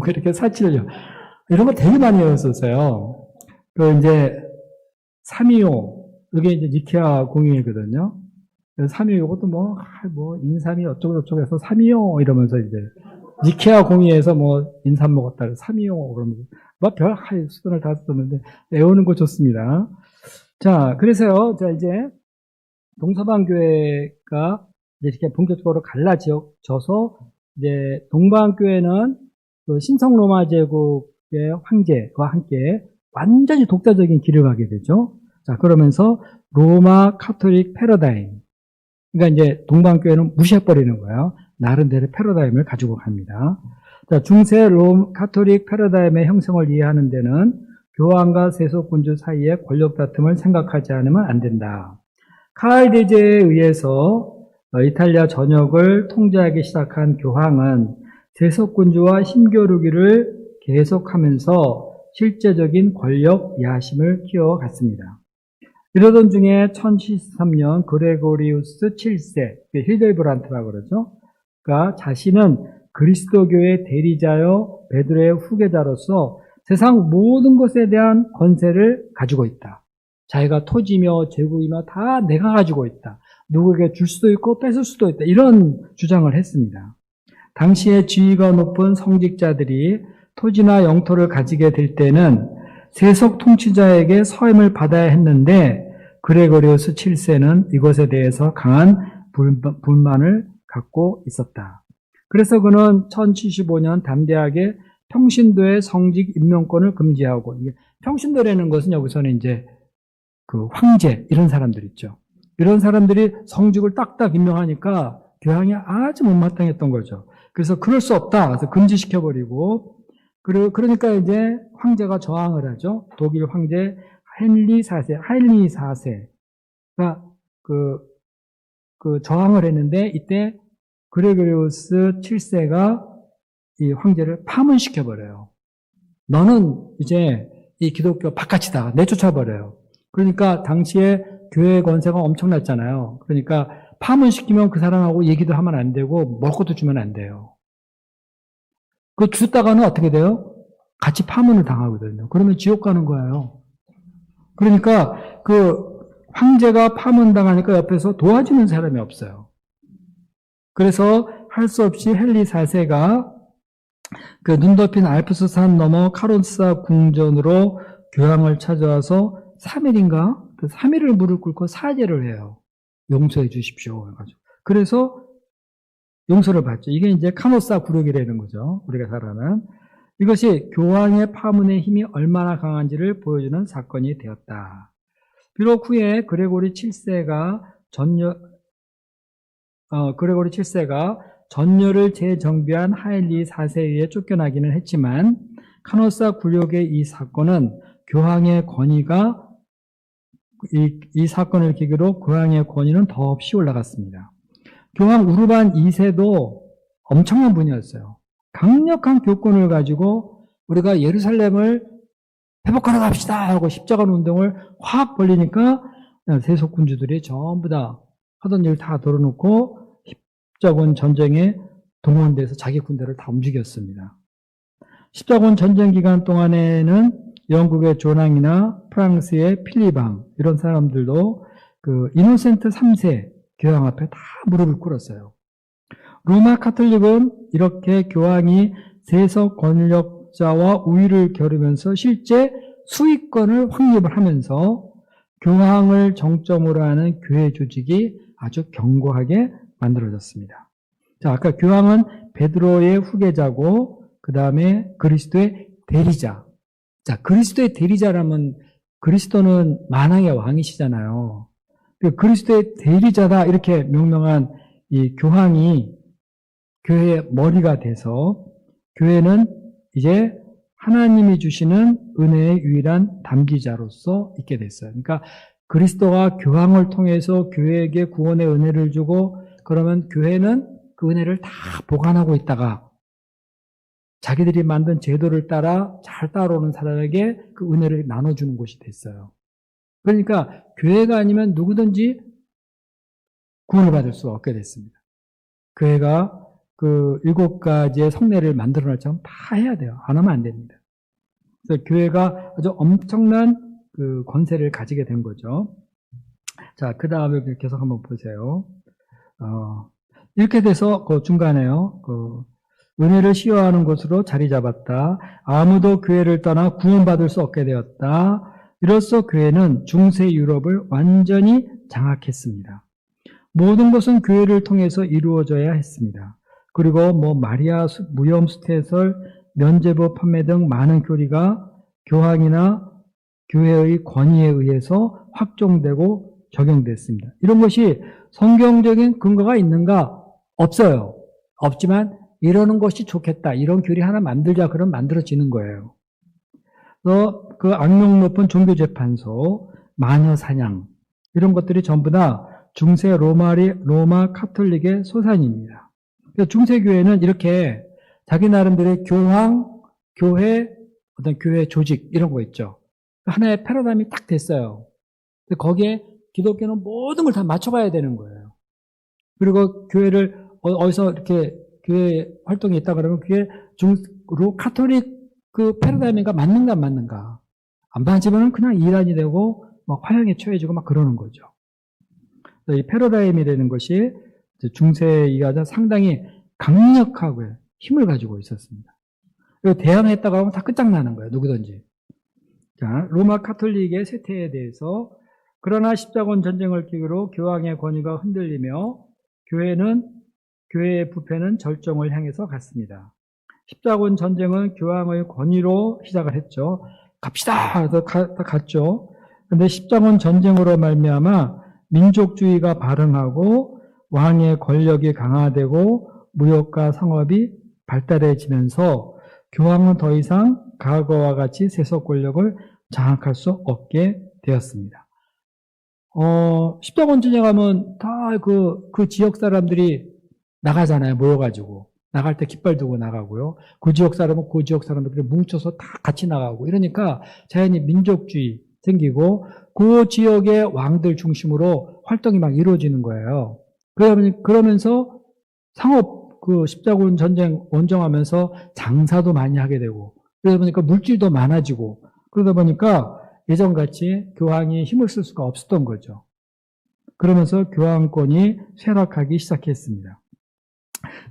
이렇게 사치를 이런 거 되게 많이 외웠었어요. 그 이제 325 이게 이제 니케아 공의회거든요. 325 이것도 인삼이 어쩌고저쩌고 해서 325 이러면서 이제 니케아 공의회에서 인삼 먹었다. 325 그러면서 별 수단을 다 썼는데 외우는 거 좋습니다. 자, 그래서요. 자, 이제 동서방교회가 이렇게 본격적으로 갈라져서 이제 동방교회는 그 신성 로마 제국의 황제와 함께 완전히 독자적인 길을 가게 되죠. 자, 그러면서 로마 카톨릭 패러다임. 그러니까 이제 동방교회는 무시해버리는 거예요. 나름대로 패러다임을 가지고 갑니다. 자, 중세 카톨릭 패러다임의 형성을 이해하는 데는 교황과 세속군주 사이의 권력 다툼을 생각하지 않으면 안 된다. 카를 대제에 의해서 이탈리아 전역을 통제하기 시작한 교황은 세속군주와 힘겨루기를 계속하면서 실제적인 권력 야심을 키워갔습니다. 이러던 중에 1073년 그레고리우스 7세, 힐데브란트라고 그러죠. 그러니까 자신은 그리스도교의 대리자여 베드로의 후계자로서 세상 모든 것에 대한 권세를 가지고 있다. 자기가 토지며 제국이며 다 내가 가지고 있다. 누구에게 줄 수도 있고 뺏을 수도 있다. 이런 주장을 했습니다. 당시에 지위가 높은 성직자들이 토지나 영토를 가지게 될 때는 세속 통치자에게 서임을 받아야 했는데 그레고리우스 7세는 이것에 대해서 강한 불만을 갖고 있었다. 그래서 그는 1075년 담대하게 평신도의 성직 임명권을 금지하고, 평신도라는 것은 여기서는 이제 그 황제 이런 사람들 있죠. 이런 사람들이 성직을 딱딱 임명하니까 교황이 아주 못마땅했던 거죠. 그래서 그럴 수 없다. 그래서 금지시켜버리고, 그러니까 이제 황제가 저항을 하죠. 독일 황제 하인리 4세가 저항을 했는데 이때 그레고리우스 7세가 이 황제를 파문시켜버려요. 너는 이제 이 기독교 바깥이다. 내쫓아버려요. 그러니까 당시에 교회 권세가 엄청났잖아요. 그러니까 파문시키면 그 사람하고 얘기도 하면 안 되고 먹을 것도 주면 안 돼요. 그거 줬다가는 어떻게 돼요? 같이 파문을 당하거든요. 그러면 지옥 가는 거예요. 그러니까 그 황제가 파문당하니까 옆에서 도와주는 사람이 없어요. 그래서 할 수 없이 헨리 4세가 그 눈 덮인 알프스 산 너머 카론사 궁전으로 교황을 찾아와서 3일인가? 그 3일을 무릎 꿇고 사죄를 해요. 용서해 주십시오. 해가지고. 그래서 용서를 받죠. 이게 이제 카노사 굴욕이라는 거죠. 우리가 잘 아는. 이것이 교황의 파문의 힘이 얼마나 강한지를 보여주는 사건이 되었다. 비록 후에 그레고리 7세가 전녀를 재정비한 하일리 4세에 의해 쫓겨나기는 했지만 카노사 굴욕의 이 사건은 교황의 권위가 이 사건을 계기로 교황의 권위는 더없이 올라갔습니다. 교황 우르반 2세도 엄청난 분이었어요. 강력한 교권을 가지고 우리가 예루살렘을 회복하러 갑시다 하고 십자가 운동을 확 벌리니까 세속군주들이 전부 다 하던 일 다 덜어놓고 십자군 전쟁에 동원돼서 자기 군대를 다 움직였습니다. 십자군 전쟁 기간 동안에는 영국의 조낭이나 프랑스의 필리방 이런 사람들도 그 이노센트 3세 교황 앞에 다 무릎을 꿇었어요. 로마 카톨릭은 이렇게 교황이 세속 권력자와 우위를 겨루면서 실제 수익권을 확립을 하면서 교황을 정점으로 하는 교회 조직이 아주 견고하게 만들어졌습니다. 자, 아까 교황은 베드로의 후계자고 그 다음에 그리스도의 대리자. 자, 그리스도의 대리자라면 그리스도는 만왕의 왕이시잖아요. 그리스도의 대리자다 이렇게 명명한 이 교황이 교회의 머리가 돼서 교회는 이제 하나님이 주시는 은혜의 유일한 담기자로서 있게 됐어요. 그러니까 그리스도가 교황을 통해서 교회에게 구원의 은혜를 주고 그러면 교회는 그 은혜를 다 보관하고 있다가 자기들이 만든 제도를 따라 잘 따라오는 사람에게 그 은혜를 나눠주는 곳이 됐어요. 그러니까 교회가 아니면 누구든지 구원을 받을 수 없게 됐습니다. 교회가 그 7가지의 성례를 만들어 놨지만 다 해야 돼요. 안 하면 안 됩니다. 그래서 교회가 아주 엄청난 그 권세를 가지게 된 거죠. 자, 그 다음에 계속 한번 보세요. 이렇게 돼서 그 중간에요. 그 은혜를 시여하는 곳으로 자리 잡았다. 아무도 교회를 떠나 구원받을 수 없게 되었다. 이로써 교회는 중세 유럽을 완전히 장악했습니다. 모든 것은 교회를 통해서 이루어져야 했습니다. 그리고 마리아 무염 수태설, 면죄부 판매 등 많은 교리가 교황이나 교회의 권위에 의해서 확정되고 적용됐습니다. 이런 것이 성경적인 근거가 있는가? 없어요. 없지만 이러는 것이 좋겠다. 이런 교리 하나 만들자. 그러면 만들어지는 거예요. 그래서 그 악명 높은 종교재판소, 마녀사냥 이런 것들이 전부 다 중세 로마 카톨릭의 소산입니다. 중세교회는 이렇게 자기 나름대로의 교황, 교회, 어떤 교회 조직 이런 거 있죠. 하나의 패러다임이 딱 됐어요. 거기에 기독교는 모든 걸 다 맞춰가야 되는 거예요. 그리고 교회를 어디서 이렇게 교회 활동이 있다 그러면 그게 카톨릭 그 패러다임인가 맞는가 안 맞는가. 안 맞으면 그냥 이란이 되고 화형에 처해지고 막 그러는 거죠. 이 패러다임이라는 것이 중세가 상당히 강력하고 힘을 가지고 있었습니다. 그리고 대항했다고 하면 다 끝장나는 거예요. 누구든지. 자, 로마 카톨릭의 쇠퇴에 대해서 그러나 십자군 전쟁을 계기로 교황의 권위가 흔들리며 교회의 부패는 절정을 향해서 갔습니다. 십자군 전쟁은 교황의 권위로 시작을 했죠. 갑시다! 그래서 갔죠. 그런데 십자군 전쟁으로 말미암아 민족주의가 발흥하고 왕의 권력이 강화되고 무역과 상업이 발달해지면서 교황은 더 이상 과거와 같이 세속 권력을 장악할 수 없게 되었습니다. 십자군 전쟁하면 다 그 지역 사람들이 나가잖아요. 모여가지고. 나갈 때 깃발 두고 나가고요. 그 지역 사람은 그 지역 사람들이 뭉쳐서 다 같이 나가고 이러니까 자연히 민족주의 생기고 그 지역의 왕들 중심으로 활동이 막 이루어지는 거예요. 그러면서 상업 그 십자군 전쟁 원정하면서 장사도 많이 하게 되고 그러다 보니까 물질도 많아지고 그러다 보니까 예전같이 교황이 힘을 쓸 수가 없었던 거죠. 그러면서 교황권이 쇠락하기 시작했습니다.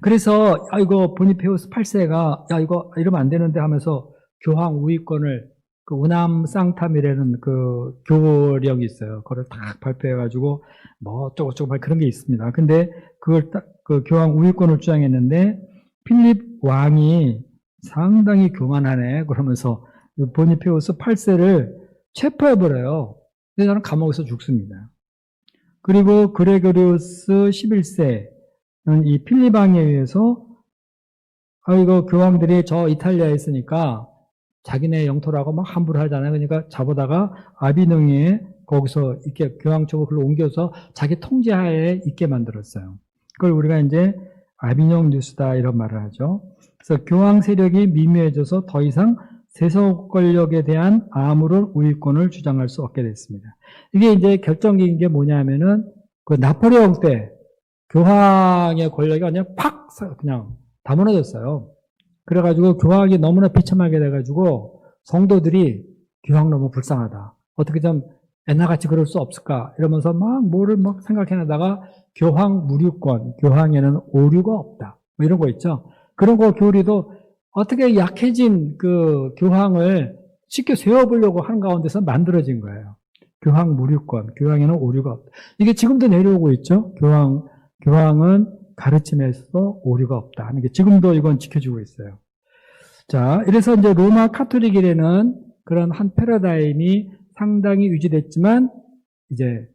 그래서 이거 보니페우스 8세가 이거 이러면 안 되는데 하면서 교황 우위권을 그 우남 쌍탐이라는 그 교령이 있어요. 그걸 딱 발표해가지고 어쩌고저쩌고 그런 게 있습니다. 근데 그걸 딱 그 교황 우위권을 주장했는데 필립 왕이 상당히 교만하네 그러면서 보니페우스 8세를 체포해버려요. 근데 저는 감옥에서 죽습니다. 그리고 그레고리우스 11세는 이 필립 왕에 의해서 이거 교황들이 저 이탈리아에 있으니까 자기네 영토라고 막 함부로 하잖아요. 그러니까 잡아다가 아비뇽에 거기서 이렇게 교황청을 글로 옮겨서 자기 통제하에 있게 만들었어요. 그걸 우리가 이제 아비뇽 뉴스다 이런 말을 하죠. 그래서 교황 세력이 미미해져서 더 이상 세속 권력에 대한 아무런 우위권을 주장할 수 없게 됐습니다. 이게 이제 결정적인 게 뭐냐면은 그 나폴레옹 때 교황의 권력이 그냥 다 무너졌어요. 그래가지고 교황이 너무나 비참하게 돼가지고 성도들이 교황 너무 불쌍하다. 어떻게 좀 옛날같이 그럴 수 없을까? 이러면서 뭐를 생각해내다가 교황 무류권, 교황에는 오류가 없다. 이런 거 있죠. 그런 거 교리도 어떻게 약해진 그 교황을 쉽게 세워보려고 하는 가운데서 만들어진 거예요. 교황 무류권, 교황에는 오류가 없다. 이게 지금도 내려오고 있죠. 교황은 가르침에서 오류가 없다 하는 게 지금도 이건 지켜주고 있어요. 자, 이래서 이제 로마 카톨릭이라는 그런 한 패러다임이 상당히 유지됐지만 이제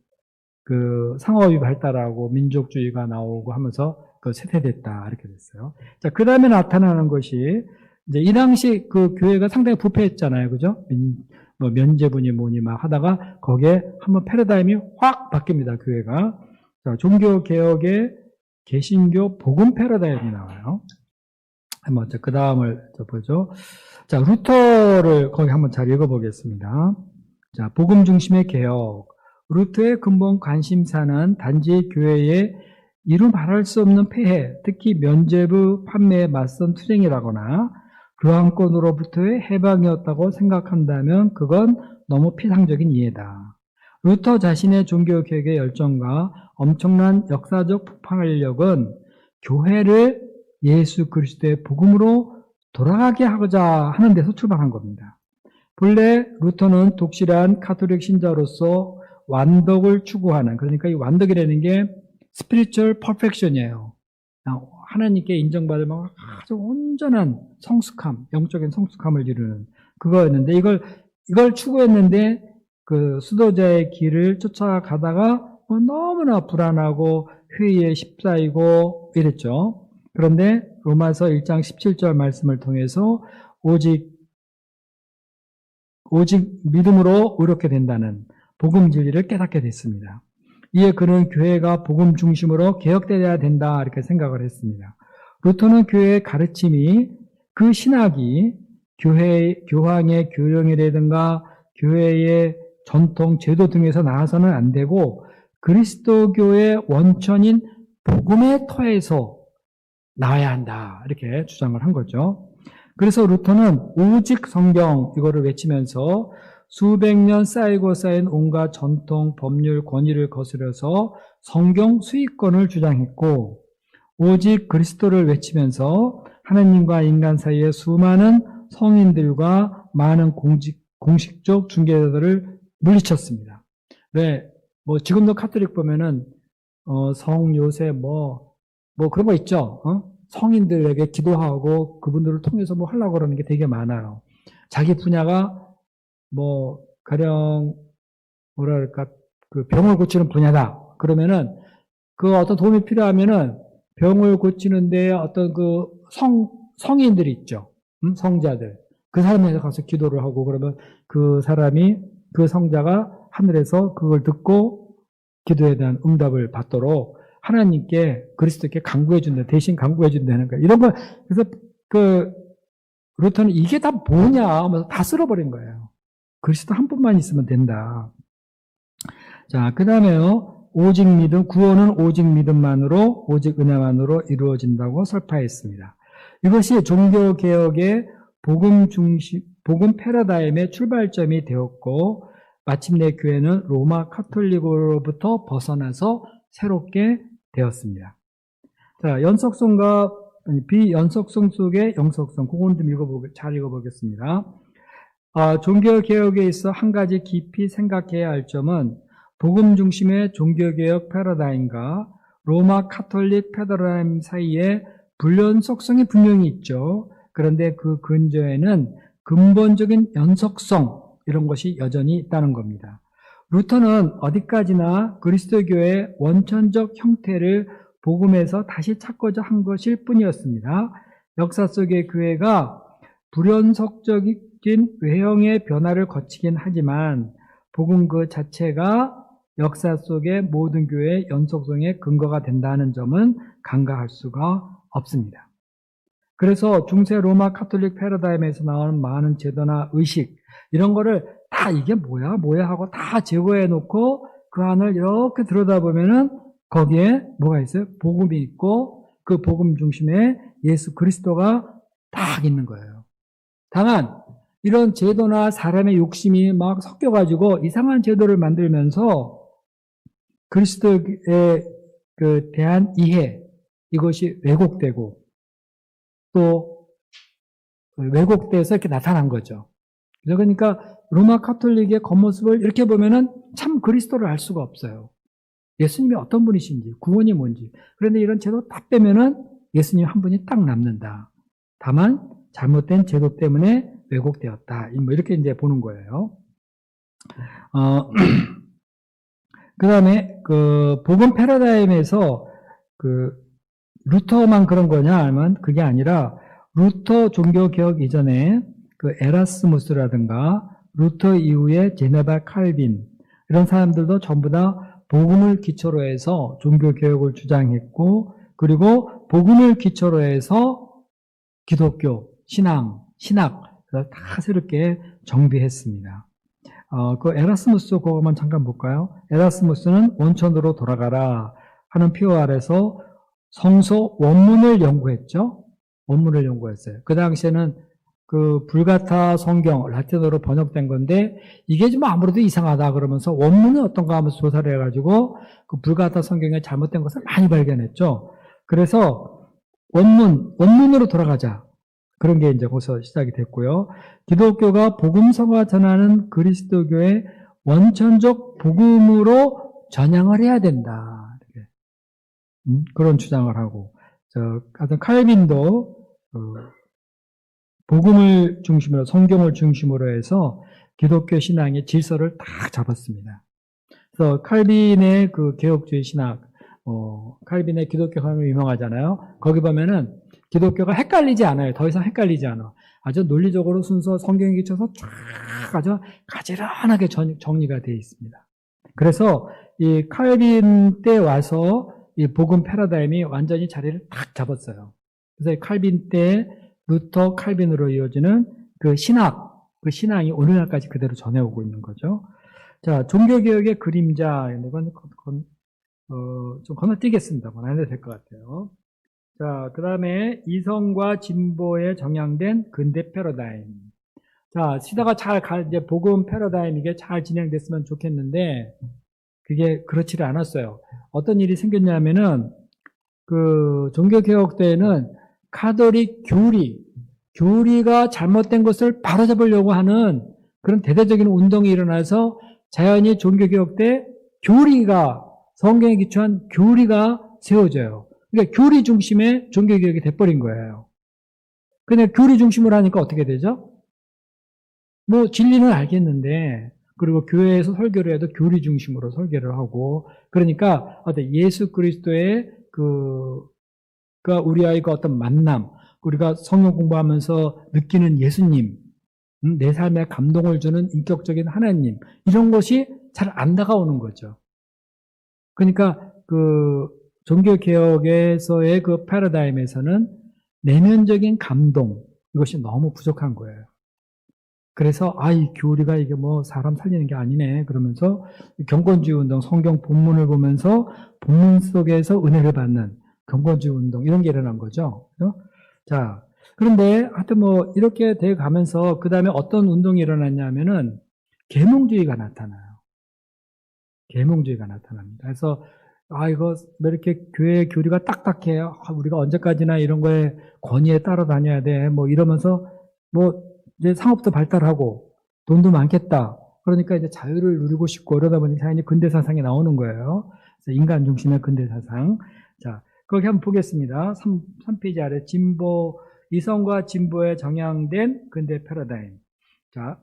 그 상업이 발달하고 민족주의가 나오고 하면서 그 쇠퇴됐다 이렇게 됐어요. 자, 그 다음에 나타나는 것이 이제 이 당시 그 교회가 상당히 부패했잖아요, 그죠? 뭐 면제부니 뭐니 막 하다가 거기에 한번 패러다임이 확 바뀝니다, 교회가. 자, 종교 개혁의 개신교 복음 패러다임이 나와요. 한번 그 다음을 보죠. 자, 루터를 거기 한번 잘 읽어보겠습니다. 자, 복음 중심의 개혁. 루터의 근본 관심사는 단지 교회의 이루 말할 수 없는 폐해, 특히 면죄부 판매에 맞선 투쟁이라거나 교황권으로부터의 해방이었다고 생각한다면 그건 너무 피상적인 이해다. 루터 자신의 종교개혁의 열정과 엄청난 역사적 폭발력은 교회를 예수 그리스도의 복음으로 돌아가게 하고자 하는 데서 출발한 겁니다. 본래 루터는 독실한 카톨릭 신자로서 완덕을 추구하는, 그러니까 이 완덕이라는 게 스피리추얼 퍼펙션이에요. 하나님께 인정받을 만한 아주 온전한 성숙함, 영적인 성숙함을 이루는 그거였는데 이걸 추구했는데 그 수도자의 길을 쫓아가다가 뭐 너무나 불안하고 회의에 휩싸이고 이랬죠. 그런데 로마서 1장 17절 말씀을 통해서 오직 믿음으로 의롭게 된다는 복음 진리를 깨닫게 됐습니다. 이에 그는 교회가 복음 중심으로 개혁되어야 된다 이렇게 생각을 했습니다. 루터는 교회의 가르침이 그 신학이 교황의 교령이라든가 교회의 전통 제도 등에서 나와서는 안 되고 그리스도교의 원천인 복음의 터에서 나와야 한다 이렇게 주장을 한 거죠. 그래서 루터는 오직 성경 이거를 외치면서 수백 년 쌓이고 쌓인 온갖 전통, 법률, 권위를 거스려서 성경 수익권을 주장했고 오직 그리스도를 외치면서 하나님과 인간 사이에 수많은 성인들과 많은 공식적 중개자들을 물리쳤습니다. 왜? 뭐 지금도 카톨릭 보면은 성 요새 뭐 그런 거 있죠. 성인들에게 기도하고 그분들을 통해서 뭐 하려고 그러는 게 되게 많아요. 자기 분야가 뭐 가령 뭐랄까 그 병을 고치는 분야다. 그러면은 그 어떤 도움이 필요하면은 병을 고치는데 어떤 그 성인들이 있죠. 성자들. 그 사람에게 가서 기도를 하고 그러면 그 사람이 그 성자가 하늘에서 그걸 듣고 기도에 대한 응답을 받도록 하나님께 그리스도께 간구해 준다. 대신 간구해 준다는 거예요. 이런 거 그래서 그 루터는 이게 다 뭐냐 하면서 다 쓸어버린 거예요. 그리스도 한 분만 있으면 된다. 자, 그 다음에요. 오직 믿음, 구원은 오직 믿음만으로, 오직 은혜만으로 이루어진다고 설파했습니다. 이것이 종교개혁의 복음 패러다임의 출발점이 되었고, 마침내 교회는 로마 카톨릭으로부터 벗어나서 새롭게 되었습니다. 자, 연속성과 비연속성 속의 영속성, 그건 좀 잘 읽어보겠습니다. 종교개혁에 있어 한 가지 깊이 생각해야 할 점은 복음 중심의 종교개혁 패러다임과 로마 카톨릭 패러다임 사이에 불연속성이 분명히 있죠. 그런데 그 근저에는 근본적인 연속성 이런 것이 여전히 있다는 겁니다. 루터는 어디까지나 그리스도교의 원천적 형태를 복음에서 다시 찾고자 한 것일 뿐이었습니다. 역사 속의 교회가 불연속적인 외형의 변화를 거치긴 하지만 복음 그 자체가 역사 속의 모든 교회의 연속성의 근거가 된다는 점은 간과할 수가 없습니다. 그래서 중세 로마 카톨릭 패러다임에서 나오는 많은 제도나 의식 이런 거를 다 이게 뭐야 하고 다 제거해 놓고 그 안을 이렇게 들여다보면은 거기에 뭐가 있어요? 복음이 있고 그 복음 중심에 예수 그리스도가 딱 있는 거예요. 다만 이런 제도나 사람의 욕심이 막 섞여가지고 이상한 제도를 만들면서 그리스도에 대한 이해 이것이 왜곡되고 또 왜곡돼서 이렇게 나타난 거죠. 그러니까 로마 카톨릭의 겉모습을 이렇게 보면은 참 그리스도를 알 수가 없어요. 예수님이 어떤 분이신지, 구원이 뭔지. 그런데 이런 제도 다 빼면은 예수님 한 분이 딱 남는다. 다만 잘못된 제도 때문에 왜곡되었다. 뭐 이렇게 이제 보는 거예요. 그 다음에 그 복음 패러다임에서 그 루터만 그런 거냐 하면 그게 아니라 루터 종교개혁 이전에 그 에라스무스라든가 루터 이후에 제네바 칼빈 이런 사람들도 전부 다 복음을 기초로 해서 종교개혁을 주장했고 그리고 복음을 기초로 해서 기독교, 신학 다 새롭게 정비했습니다. 그 에라스무스 그거만 잠깐 볼까요? 에라스무스는 원천으로 돌아가라 하는 표어 아래서 성서 원문을 연구했죠. 원문을 연구했어요. 그 당시에는 그 불가타 성경 라틴어로 번역된 건데 이게 좀 아무래도 이상하다 그러면서 원문은 어떤가 하면서 조사를 해가지고 그 불가타 성경에 잘못된 것을 많이 발견했죠. 그래서 원문으로 돌아가자. 그런 게 이제 거기서 시작이 됐고요. 기독교가 복음서가 전하는 그리스도교의 원천적 복음으로 전향을 해야 된다. 이렇게. 그런 주장을 하고, 하여튼 칼빈도 복음을 중심으로 성경을 중심으로 해서 기독교 신앙의 질서를 딱 잡았습니다. 그래서 칼빈의 그 개혁주의 신학, 칼빈의 기독교 강의 유명하잖아요. 거기 보면은 기독교가 헷갈리지 않아요. 더 이상 헷갈리지 않아. 아주 논리적으로 순서 성경에 기초서 쫙 아주 가지런하게 정리가 되어 있습니다. 그래서 이 칼빈 때 와서 이 복음 패러다임이 완전히 자리를 딱 잡았어요. 그래서 칼빈 때 루터 칼빈으로 이어지는 그 신앙이 오늘날까지 그대로 전해오고 있는 거죠. 자, 종교개혁의 그림자, 이건 좀 건너뛰겠습니다. 안 해도 될 것 같아요. 자, 그 다음에 이성과 진보에 정향된 근대 패러다임. 자, 시대가 이제 복음 패러다임 이게 잘 진행됐으면 좋겠는데, 그게 그렇지를 않았어요. 어떤 일이 생겼냐면은, 그, 종교개혁 때에는 카톨릭 교리가 잘못된 것을 바로잡으려고 하는 그런 대대적인 운동이 일어나서 자연히 종교개혁 때 성경에 기초한 교리가 세워져요. 그러니까 교리 중심의 종교개혁이 돼버린 거예요. 근데 교리 중심으로 하니까 어떻게 되죠? 뭐 진리는 알겠는데 그리고 교회에서 설교를 해도 교리 중심으로 설교를 하고 그러니까 예수 그리스도의 그가 우리와의 그 어떤 만남 우리가 성경 공부하면서 느끼는 예수님 내 삶에 감동을 주는 인격적인 하나님 이런 것이 잘 안 다가오는 거죠. 그러니까 그 종교개혁에서의 그 패러다임에서는 내면적인 감동, 이것이 너무 부족한 거예요. 그래서, 이 교리가 이게 뭐 사람 살리는 게 아니네. 그러면서 경건주의 운동, 성경 본문을 보면서 본문 속에서 은혜를 받는 경건주의 운동, 이런 게 일어난 거죠. 그렇죠? 자, 그런데 하여튼 뭐 이렇게 돼 가면서 그 다음에 어떤 운동이 일어났냐면은 계몽주의가 나타나요. 계몽주의가 나타납니다. 그래서 이거 왜 이렇게 교회 교리가 딱딱해? 우리가 언제까지나 이런 거에 권위에 따라다녀야 돼? 뭐 이러면서 뭐 이제 상업도 발달하고 돈도 많겠다. 그러니까 이제 자유를 누리고 싶고 이러다 보니 자연히 근대 사상이 나오는 거예요. 그래서 인간 중심의 근대 사상. 자, 거기 한번 보겠습니다. 3페이지 아래 이성과 진보에 정향된 근대 패러다임. 자,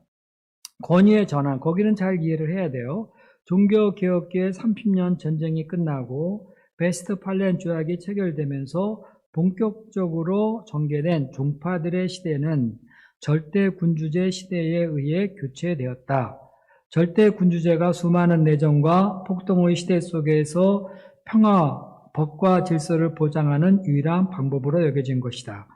권위의 전환. 거기는 잘 이해를 해야 돼요. 종교개혁계의 30년 전쟁이 끝나고 베스트팔렌 조약이 체결되면서 본격적으로 전개된 종파들의 시대는 절대군주제 시대에 의해 교체되었다. 절대군주제가 수많은 내전과 폭동의 시대 속에서 평화, 법과 질서를 보장하는 유일한 방법으로 여겨진 것이다.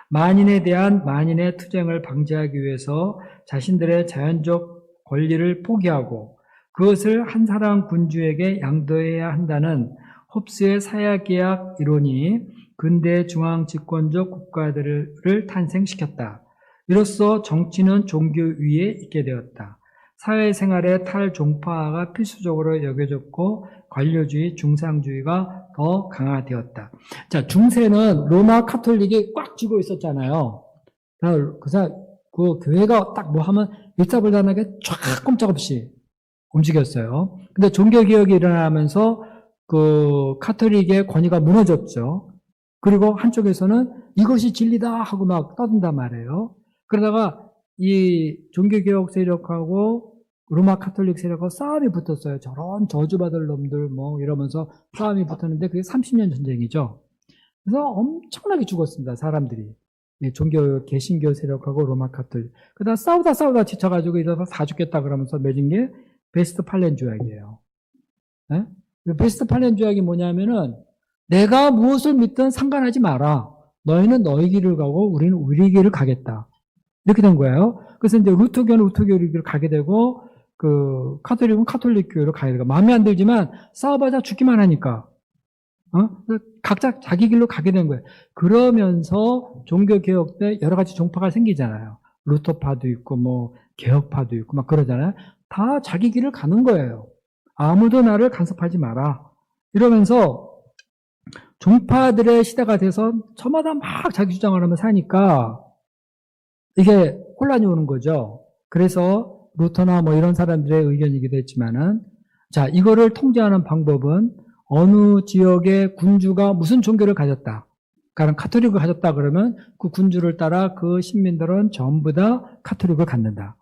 만인에 대한 만인의 투쟁을 방지하기 위해서 자신들의 자연적 권리를 포기하고 그것을 한 사람 군주에게 양도해야 한다는 홉스의 사약계약 이론이 근대 중앙 집권적 국가들을 탄생시켰다. 이로써 정치는 종교 위에 있게 되었다. 사회생활의 탈종파가 필수적으로 여겨졌고 관료주의, 중상주의가 더 강화되었다. 자, 중세는 로마 카톨릭이 꽉 쥐고 있었잖아요. 그 교회가 딱 뭐 하면 일사불란하게 쫙 꼼짝없이 움직였어요. 근데 종교개혁이 일어나면서 그 카톨릭의 권위가 무너졌죠. 그리고 한쪽에서는 이것이 진리다 하고 막 떠든단 말이에요. 그러다가 이 종교개혁 세력하고 로마 카톨릭 세력하고 싸움이 붙었어요. 저런 저주받을 놈들 뭐 이러면서 싸움이 붙었는데 그게 30년 전쟁이죠. 그래서 엄청나게 죽었습니다. 사람들이. 예, 종교 개신교 세력하고 로마 카톨릭. 그러다 싸우다 지쳐가지고 이러다 다 죽겠다 그러면서 맺은 게 베스트팔렌 조약이에요. 예? 베스트팔렌 조약이 뭐냐면은 내가 무엇을 믿든 상관하지 마라. 너희는 너희 길을 가고 우리는 우리 길을 가겠다. 이렇게 된 거예요. 그래서 이제 루터교는 루터교 길을 가게 되고 그 카톨릭은 카톨릭 교회로 가야 되고 마음에 안 들지만 싸워봐야 죽기만 하니까 각자 자기 길로 가게 된 거예요. 그러면서 종교개혁 때 여러 가지 종파가 생기잖아요. 루터파도 있고 뭐 개혁파도 있고 막 그러잖아요. 다 자기 길을 가는 거예요. 아무도 나를 간섭하지 마라. 이러면서 종파들의 시대가 돼서 저마다 막 자기 주장을 하면 사니까 이게 혼란이 오는 거죠. 그래서 루터나 뭐 이런 사람들의 의견이기도 했지만은 자, 이거를 통제하는 방법은 어느 지역의 군주가 무슨 종교를 가졌다. 그러니까 카톨릭을 가졌다 그러면 그 군주를 따라 그 시민들은 전부 다 카톨릭을 갖는다.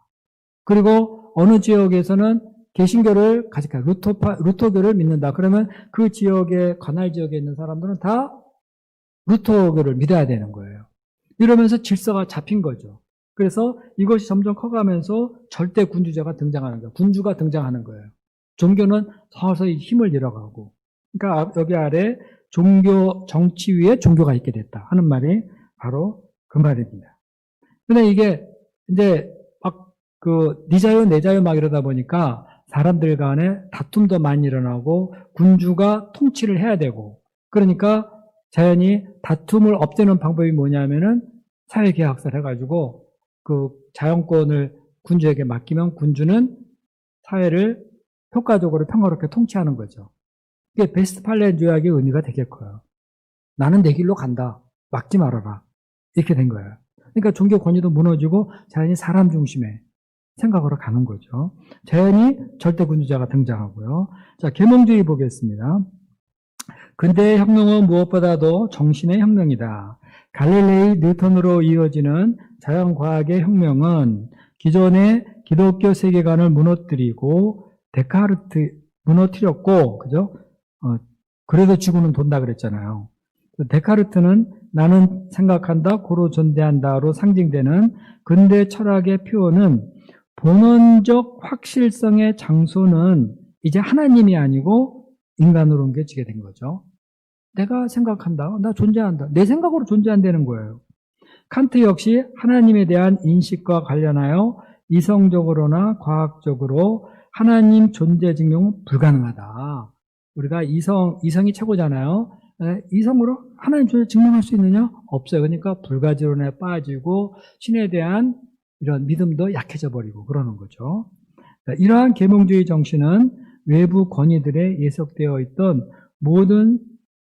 그리고 어느 지역에서는 개신교를 가질까, 루터교를 믿는다. 그러면 그 지역의 관할 지역에 있는 사람들은 다 루터교를 믿어야 되는 거예요. 이러면서 질서가 잡힌 거죠. 그래서 이것이 점점 커가면서 절대 군주제가 등장하는 거예요. 군주가 등장하는 거예요. 종교는 서서히 힘을 잃어가고. 그러니까 여기 아래 종교, 정치 위에 종교가 있게 됐다 하는 말이 바로 그 말입니다. 근데 이게 이제 막 네 자유, 내 자유 막 이러다 보니까 사람들 간에 다툼도 많이 일어나고 군주가 통치를 해야 되고 그러니까 자연히 다툼을 없애는 방법이 뭐냐면은 사회계약서를 해가지고 그 자연권을 군주에게 맡기면 군주는 사회를 효과적으로 평화롭게 통치하는 거죠. 이게 베스트팔렌 조약의 의미가 되게 커요. 나는 내 길로 간다. 막지 말아라. 이렇게 된 거예요. 그러니까 종교 권위도 무너지고 자연히 사람 중심의 생각으로 가는 거죠. 자연히 절대 군주제가 등장하고요. 자, 계몽주의 보겠습니다. 근대의 혁명은 무엇보다도 정신의 혁명이다. 갈릴레이 뉴턴으로 이어지는 자연과학의 혁명은 기존의 기독교 세계관을 무너뜨리고 데카르트 무너뜨렸고, 그죠? 그래도 지구는 돈다 그랬잖아요. 데카르트는 나는 생각한다, 고로 존재한다로 상징되는 근대 철학의 표현은 본원적 확실성의 장소는 이제 하나님이 아니고 인간으로 옮겨지게 된 거죠. 내가 생각한다, 나 존재한다. 내 생각으로 존재한다는 거예요. 칸트 역시 하나님에 대한 인식과 관련하여 이성적으로나 과학적으로 하나님 존재 증명은 불가능하다. 우리가 이성이 최고잖아요. 이성으로 하나님 존재 증명할 수 있느냐? 없어요. 그러니까 불가지론에 빠지고 신에 대한 이런 믿음도 약해져 버리고 그러는 거죠. 이러한 계몽주의 정신은 외부 권위들에 예속되어 있던 모든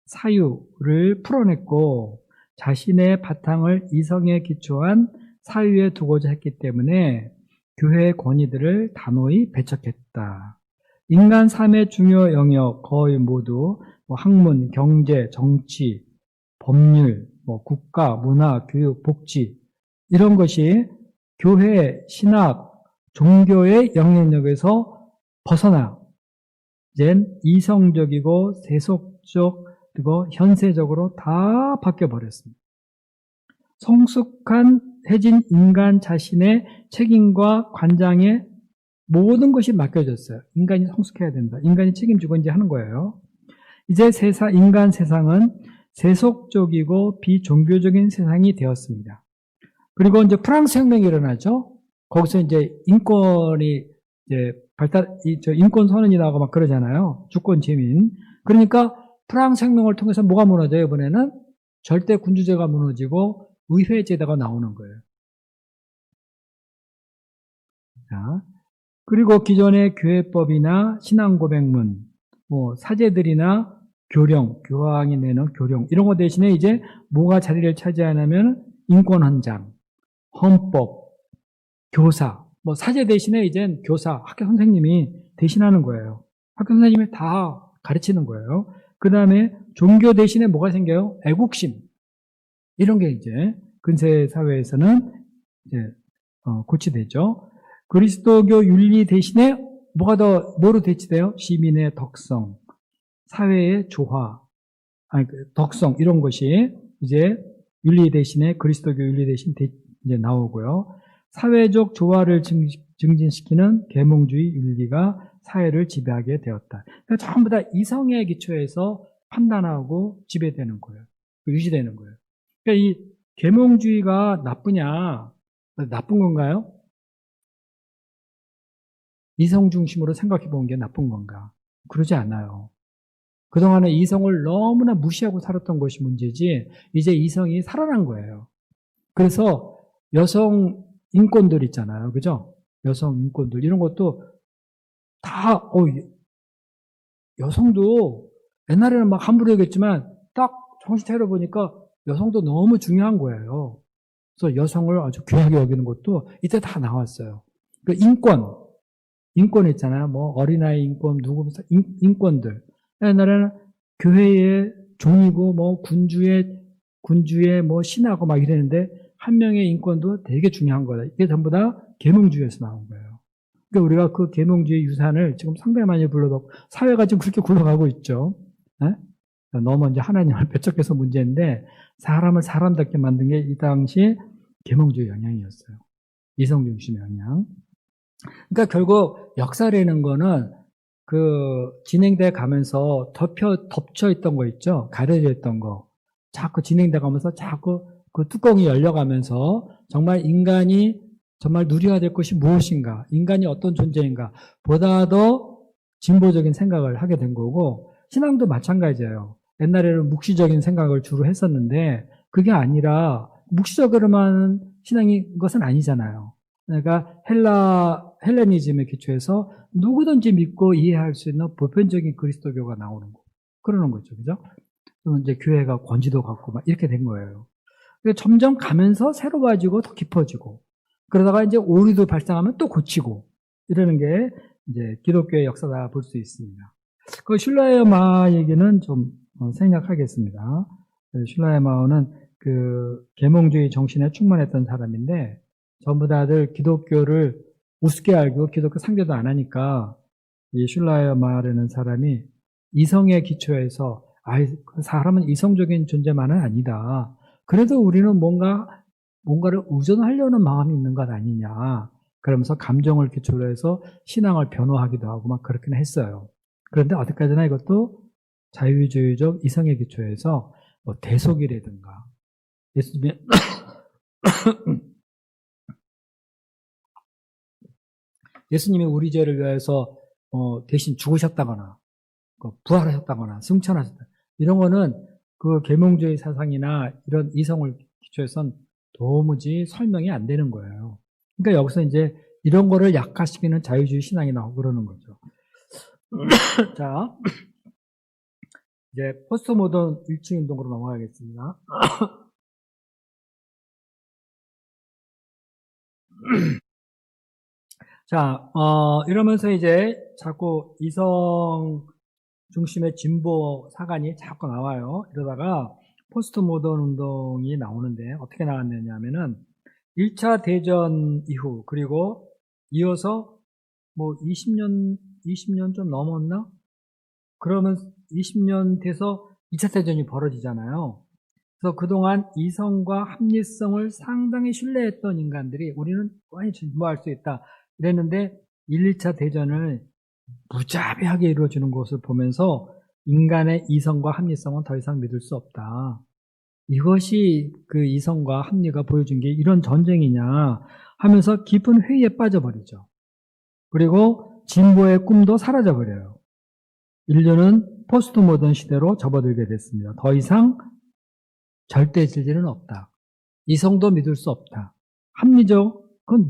사유를 풀어냈고 자신의 바탕을 이성에 기초한 사유에 두고자 했기 때문에 교회의 권위들을 단호히 배척했다. 인간 삶의 주요 영역 거의 모두 학문, 경제, 정치, 법률, 국가, 문화, 교육, 복지 이런 것이 교회, 신학, 종교의 영향력에서 벗어나 이젠 이성적이고 세속적 그리고 현세적으로 다 바뀌어버렸습니다. 성숙해진 인간 자신의 책임과 관장에 모든 것이 맡겨졌어요. 인간이 성숙해야 된다. 인간이 책임지고 이제 하는 거예요. 이제 인간 세상은 세속적이고 비종교적인 세상이 되었습니다. 그리고 이제 프랑스 혁명이 일어나죠. 거기서 이제 인권이 이제 인권 선언이 나오고 막 그러잖아요. 주권 재민. 그러니까 프랑스 혁명을 통해서 뭐가 무너져요? 이번에는 절대 군주제가 무너지고 의회제도가 나오는 거예요. 자, 그리고 기존의 교회법이나 신앙고백문, 사제들이나 교령, 교황이 내는 교령 이런 거 대신에 이제 뭐가 자리를 차지하냐면 인권헌장, 헌법, 교사, 사제 대신에 이젠 교사, 학교 선생님이 대신하는 거예요. 학교 선생님이 다 가르치는 거예요. 그 다음에 종교 대신에 뭐가 생겨요? 애국심. 이런 게 이제 근세 사회에서는 이제 고치되죠. 그리스도교 윤리 대신에 뭐로 대치돼요? 시민의 덕성, 사회의 조화, 덕성 이런 것이 이제 윤리 대신에 그리스도교 윤리 대신 이제 나오고요. 사회적 조화를 증진시키는 계몽주의 윤리가 사회를 지배하게 되었다. 그러니까 전부 다 이성의 기초에서 판단하고 지배되는 거예요. 유지되는 거예요. 그러니까 이 계몽주의가 나쁘냐? 나쁜 건가요? 이성 중심으로 생각해 본 게 나쁜 건가? 그러지 않아요. 그동안에 이성을 너무나 무시하고 살았던 것이 문제지, 이제 이성이 살아난 거예요. 그래서 여성 인권들 있잖아요. 그죠? 여성 인권들, 이런 것도 다, 여성도 옛날에는 막 함부로 얘기했지만 딱 정신 차려보니까 여성도 너무 중요한 거예요. 그래서 여성을 아주 귀하게 여기는 것도 이때 다 나왔어요. 그 인권 있잖아요. 뭐 어린아이 인권, 인권들. 옛날에는 교회의 종이고 뭐 군주의 뭐 신하고 막 이랬는데 한 명의 인권도 되게 중요한 거다. 이게 전부 다 계몽주의에서 나온 거예요. 그러니까 우리가 그 계몽주의 유산을 지금 상당히 많이 불러놓고 사회가 지금 그렇게 굴러가고 있죠. 네? 너무 이제 하나님을 배척해서 문제인데 사람을 사람답게 만든 게 이 당시 계몽주의 영향이었어요. 이성 중심의 영향. 그러니까 결국 역사라는 거는 그 진행돼 가면서 덮쳐 있던 거 있죠? 가려져 있던 거. 자꾸 진행돼 가면서 자꾸 그 뚜껑이 열려가면서 정말 인간이 정말 누려야 될 것이 무엇인가, 인간이 어떤 존재인가 보다 더 진보적인 생각을 하게 된 거고, 신앙도 마찬가지예요. 옛날에는 묵시적인 생각을 주로 했었는데 그게 아니라 묵시적으로만 신앙인 것은 아니잖아요. 그러니까 헬레니즘의 기초에서 누구든지 믿고 이해할 수 있는 보편적인 그리스도교가 나오는 거, 그러는 거죠, 그죠? 그러면 이제 교회가 권지도 갖고 막 이렇게 된 거예요. 점점 가면서 새로워지고 더 깊어지고, 그러다가 이제 오류도 발생하면 또 고치고, 이러는 게 이제 기독교의 역사다 볼 수 있습니다. 그 슐라이어마 얘기는 좀 생략하겠습니다. 슐라이어마는 그 계몽주의 정신에 충만했던 사람인데, 전부 다들 기독교를 우습게 알고 기독교 상대도 안 하니까 이 슐라이어마라는 사람이 이성의 기초에서 사람은 이성적인 존재만은 아니다. 그래도 우리는 뭔가를 의존하려는 마음이 있는 것 아니냐. 그러면서 감정을 기초로 해서 신앙을 변호하기도 하고 막 그렇게는 했어요. 그런데 어디까지나 이것도 자유주의적 이성의 기초에서 뭐 대속이라든가 예수님이 우리 죄를 위해서 대신 죽으셨다거나 부활하셨다거나 승천하셨다, 이런 거는 그 계몽주의 사상이나 이런 이성을 기초해서는 도무지 설명이 안 되는 거예요. 그러니까 여기서 이제 이런 거를 약화시키는 자유주의 신앙이 나오고 그러는 거죠. 자, 이제 포스트 모던 일치 운동으로 넘어가겠습니다. 자, 이러면서 이제 자꾸 이성 중심의 진보 사관이 자꾸 나와요. 이러다가 포스트 모던 운동이 나오는데 어떻게 나왔느냐면은 1차 대전 이후, 그리고 이어서 뭐 20년 좀 넘었나? 그러면 20년 돼서 2차 대전이 벌어지잖아요. 그래서 그동안 이성과 합리성을 상당히 신뢰했던 인간들이 우리는 많이 진보할 수 있다 이랬는데 1, 2차 대전을 무자비하게 이루어지는 것을 보면서 인간의 이성과 합리성은 더 이상 믿을 수 없다. 이것이 그 이성과 합리가 보여준 게 이런 전쟁이냐 하면서 깊은 회의에 빠져버리죠. 그리고 진보의 꿈도 사라져버려요. 인류는 포스트 모던 시대로 접어들게 됐습니다. 더 이상 절대 진리는 없다. 이성도 믿을 수 없다. 그건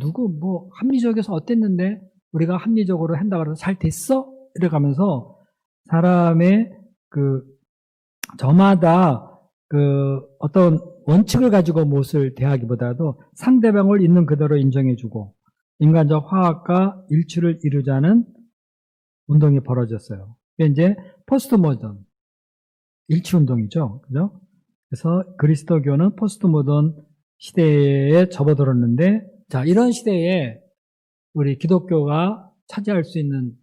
합리적에서 어땠는데 우리가 합리적으로 한다고 해서 잘 됐어? 이래가면서 사람의 저마다 어떤 원칙을 가지고 무엇을 대하기보다도 상대방을 있는 그대로 인정해주고 인간적 화합과 일치를 이루자는 운동이 벌어졌어요. 이게 이제 포스트 모던 일치 운동이죠. 그죠? 그래서 그리스도교는 포스트 모던 시대에 접어들었는데, 자, 이런 시대에 우리 기독교가 차지할 수 있는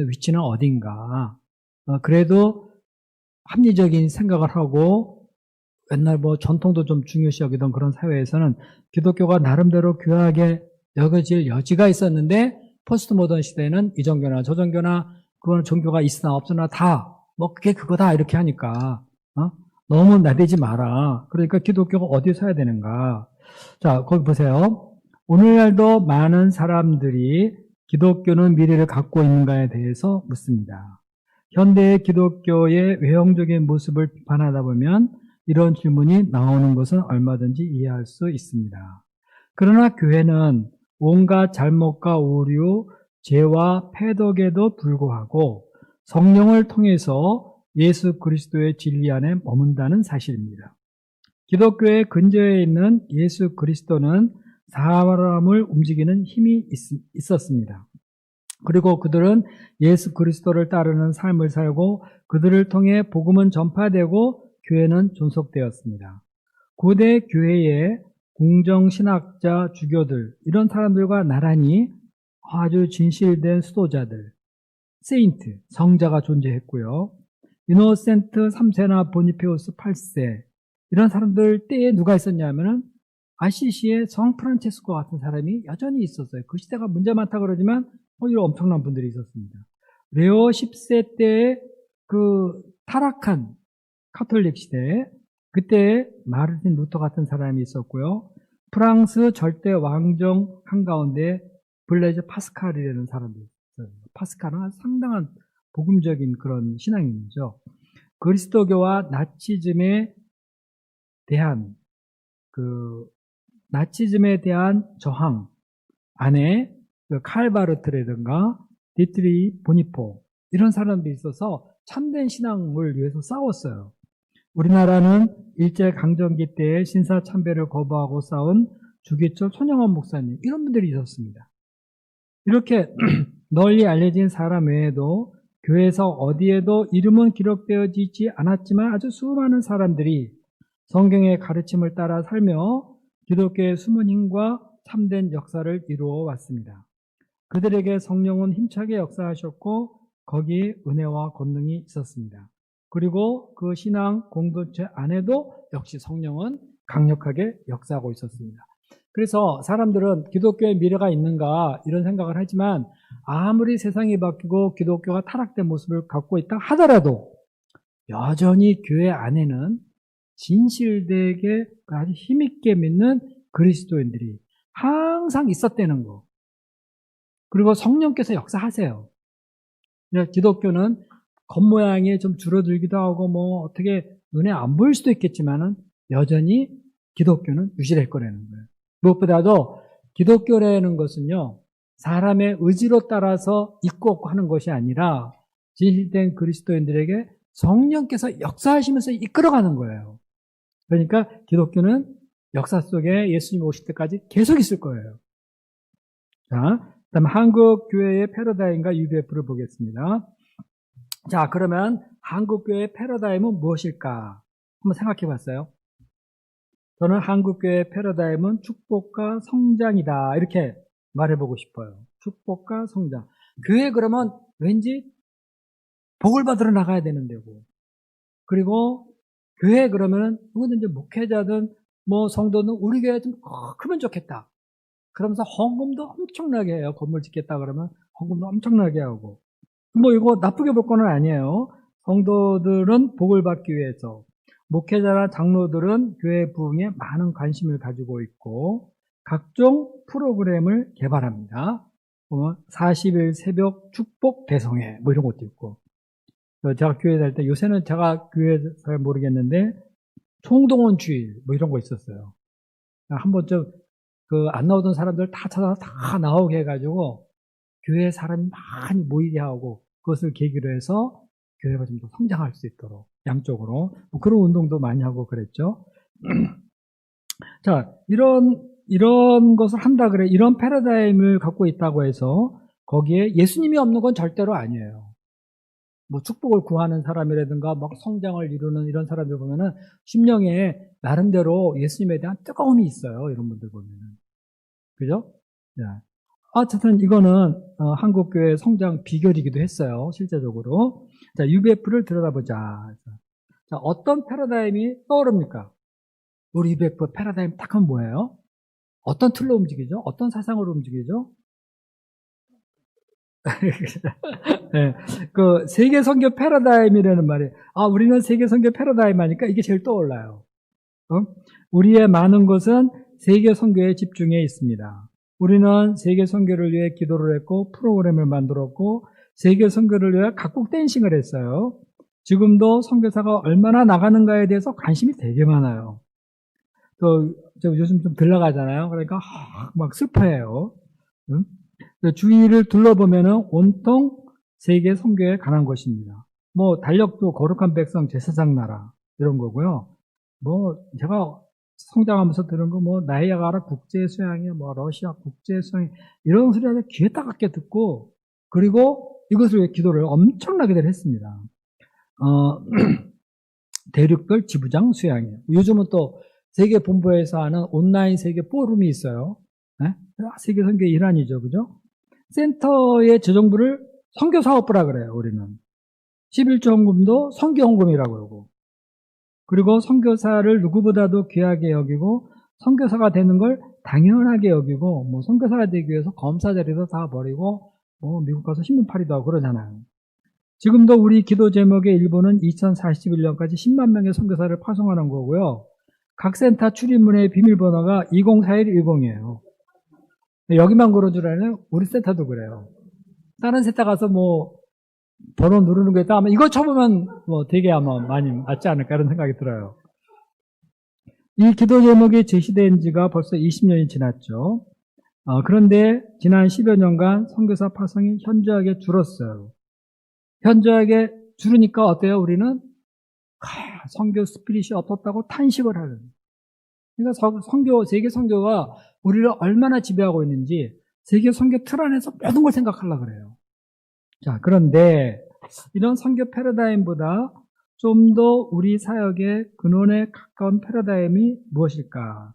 위치는 어딘가. 그래도 합리적인 생각을 하고 옛날 뭐 전통도 좀 중요시 여기던 그런 사회에서는 기독교가 나름대로 귀하게 여겨질 여지가 있었는데 포스트 모던 시대에는 이 종교나 저 종교나 그거는 종교가 있으나 없으나 다 뭐 그게 그거다 이렇게 하니까 너무 나대지 마라. 그러니까 기독교가 어디에 서야 되는가. 자, 거기 보세요. 오늘날도 많은 사람들이 기독교는 미래를 갖고 있는가에 대해서 묻습니다. 현대의 기독교의 외형적인 모습을 비판하다 보면 이런 질문이 나오는 것은 얼마든지 이해할 수 있습니다. 그러나 교회는 온갖 잘못과 오류, 죄와 패덕에도 불구하고 성령을 통해서 예수 그리스도의 진리 안에 머문다는 사실입니다. 기독교의 근저에 있는 예수 그리스도는 사람을 움직이는 힘이 있었습니다. 그리고 그들은 예수 그리스도를 따르는 삶을 살고 그들을 통해 복음은 전파되고 교회는 존속되었습니다. 고대 교회의 공정신학자, 주교들 이런 사람들과 나란히 아주 진실된 수도자들, 세인트, 성자가 존재했고요. 이노센트 3세나 보니페우스 8세 이런 사람들 때에 누가 있었냐면은 아시시의 성 프란체스코 같은 사람이 여전히 있었어요. 그 시대가 문제 많다 그러지만 이런 엄청난 분들이 있었습니다. 레오 10세 때의 그 타락한 카톨릭 시대 그때 마르틴 루터 같은 사람이 있었고요. 프랑스 절대 왕정 한가운데 블레즈 파스칼이라는 사람도 있어요. 파스칼은 상당한 복음적인 그런 신앙인이죠. 그리스도교와 나치즘에 대한 저항 안에 칼바르트라든가 디트리 보니포 이런 사람들이 있어서 참된 신앙을 위해서 싸웠어요. 우리나라는 일제강점기 때에 신사참배를 거부하고 싸운 주기철 손영원 목사님 이런 분들이 있었습니다. 이렇게 널리 알려진 사람 외에도 교회에서 어디에도 이름은 기록되어지지 않았지만 아주 수많은 사람들이 성경의 가르침을 따라 살며 기독교의 숨은 힘과 참된 역사를 이루어 왔습니다. 그들에게 성령은 힘차게 역사하셨고 거기에 은혜와 권능이 있었습니다. 그리고 그 신앙 공동체 안에도 역시 성령은 강력하게 역사하고 있었습니다. 그래서 사람들은 기독교의 미래가 있는가 이런 생각을 하지만 아무리 세상이 바뀌고 기독교가 타락된 모습을 갖고 있다 하더라도 여전히 교회 안에는 진실되게 아주 힘있게 믿는 그리스도인들이 항상 있었다는 거. 그리고 성령께서 역사하세요. 기독교는 겉모양이 좀 줄어들기도 하고 뭐 어떻게 눈에 안 보일 수도 있겠지만은 여전히 기독교는 유지될 거라는 거예요. 무엇보다도 기독교라는 것은요, 사람의 의지로 따라서 있고 없고 하는 것이 아니라 진실된 그리스도인들에게 성령께서 역사하시면서 이끌어가는 거예요. 그러니까 기독교는 역사 속에 예수님 오실 때까지 계속 있을 거예요. 자, 그다음 한국 교회의 패러다임과 UBF를 보겠습니다. 자, 그러면 한국 교회의 패러다임은 무엇일까? 한번 생각해 봤어요. 저는 한국교회의 패러다임은 축복과 성장이다. 이렇게 말해보고 싶어요. 축복과 성장. 교회 그러면 왠지 복을 받으러 나가야 되는 데고. 그리고 교회 그러면은 누구든지 목회자든 뭐 성도는 우리 교회 좀 크면 좋겠다. 그러면서 헌금도 엄청나게 해요. 건물 짓겠다 그러면 헌금도 엄청나게 하고. 뭐 이거 나쁘게 볼 거는 아니에요. 성도들은 복을 받기 위해서. 목회자나 장로들은 교회 부흥에 많은 관심을 가지고 있고 각종 프로그램을 개발합니다. 40일 새벽 축복 대성회 뭐 이런 것도 있고 제가 교회 다닐 때 요새는 제가 교회 잘 모르겠는데 총동원 주일 뭐 이런 거 있었어요. 한 번쯤 그 안 나오던 사람들 다 찾아서 다 나오게 해가지고 교회 사람이 많이 모이게 하고 그것을 계기로 해서 교회가 좀 더 성장할 수 있도록 양쪽으로 뭐 그런 운동도 많이 하고 그랬죠. 자, 이런 것을 한다 그래 이런 패러다임을 갖고 있다고 해서 거기에 예수님이 없는 건 절대로 아니에요. 뭐 축복을 구하는 사람이라든가 막 성장을 이루는 이런 사람들 보면은 심령에 나름대로 예수님에 대한 뜨거움이 있어요. 이런 분들 보면은 그죠? 자, 어쨌든 이거는 한국교회 성장 비결이기도 했어요. 실제적으로. 자, UBF를 들여다보자. 자, 어떤 패러다임이 떠오릅니까? 우리 UBF 패러다임 딱 하면 뭐예요? 어떤 틀로 움직이죠? 어떤 사상으로 움직이죠? 네, 그 세계 선교 패러다임이라는 말이 우리는 세계 선교 패러다임 하니까 이게 제일 떠올라요. 우리의 많은 것은 세계 선교에 집중해 있습니다. 우리는 세계 선교를 위해 기도를 했고 프로그램을 만들었고 세계 선교를 위해 각국 댄싱을 했어요. 지금도 선교사가 얼마나 나가는가에 대해서 관심이 되게 많아요. 또 요즘 좀 들러가잖아요. 그러니까 막 슬퍼해요. 응? 주위를 둘러보면은 온통 세계 선교에 관한 것입니다. 뭐 달력도 거룩한 백성 제사장 나라 이런 거고요. 뭐 제가 성장하면서 들은 거 뭐 나이아가라 국제 수양이야, 뭐 러시아 국제 수양 이런 소리 아주 귀에 따갑게 듣고 그리고 이것을 위해 기도를 엄청나게들 했습니다. 대륙별 지부장 수양이에요. 요즘은 또 세계 본부에서 하는 온라인 세계 포럼이 있어요. 네? 세계 선교의 일환이죠, 그죠? 센터의 재정부를 선교사업부라 그래요, 우리는. 11조 헌금도 선교헌금이라고 그러고. 그리고 선교사를 누구보다도 귀하게 여기고, 선교사가 되는 걸 당연하게 여기고, 뭐, 선교사가 되기 위해서 검사 자리도 다 버리고, 뭐, 미국 가서 신문팔이도 하고 그러잖아요. 지금도 우리 기도 제목의 일부는 2041년까지 10만 명의 선교사를 파송하는 거고요. 각 센터 출입문의 비밀번호가 204110이에요. 여기만 그런 줄 아는 우리 센터도 그래요. 다른 센터 가서 뭐 번호 누르는 거 있다 아마 이거 쳐보면 뭐 되게 아마 많이 맞지 않을까 이런 생각이 들어요. 이 기도 제목이 제시된 지가 벌써 20년이 지났죠. 그런데 지난 10여 년간 선교사 파송이 현저하게 줄었어요. 현저하게 줄으니까 어때요? 우리는 선교 스피릿이 없었다고 탄식을 하는. 그러니까 세계 선교가 우리를 얼마나 지배하고 있는지 세계 선교 틀 안에서 모든 걸 생각하려고 그래요. 자, 그런데 이런 선교 패러다임보다 좀 더 우리 사역의 근원에 가까운 패러다임이 무엇일까?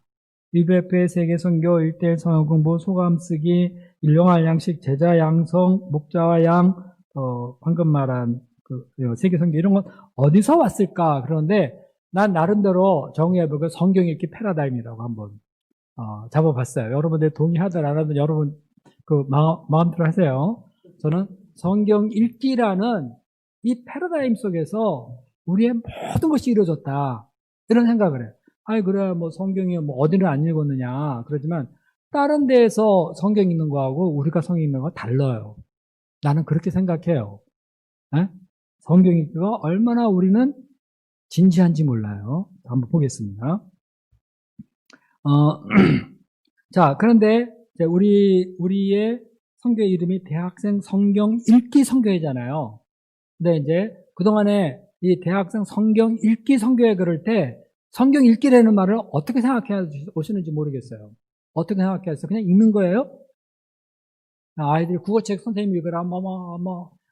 UBF의 세계 선교, 1대1 성경 공부, 소감 쓰기, 일용할 양식, 제자 양성, 목자와 양, 방금 말한 세계 선교 이런 건 어디서 왔을까? 그런데 난 나름대로 정의해보고 성경 읽기 패러다임이라고 한번 잡아봤어요. 여러분들 동의하든 안 하든 여러분 마음대로 하세요. 저는 성경 읽기라는 이 패러다임 속에서 우리의 모든 것이 이루어졌다 이런 생각을 해요. 아니 그래 뭐 성경이 뭐 어디를 안 읽었느냐 그러지만 다른 데에서 성경 읽는 거하고 우리가 성경 읽는 거 달라요. 나는 그렇게 생각해요. 에? 성경 읽기가 얼마나 우리는 진지한지 몰라요. 한번 보겠습니다. 자, 그런데 우리의 선교 이름이 대학생 성경 읽기 선교회잖아요. 근데 이제 그동안에 이 대학생 성경 읽기 선교회 그럴 때 성경 읽기라는 말을 어떻게 생각해 오시는지 모르겠어요. 어떻게 생각해 오세요? 그냥 읽는 거예요? 아이들이 국어책 선생님 읽으라,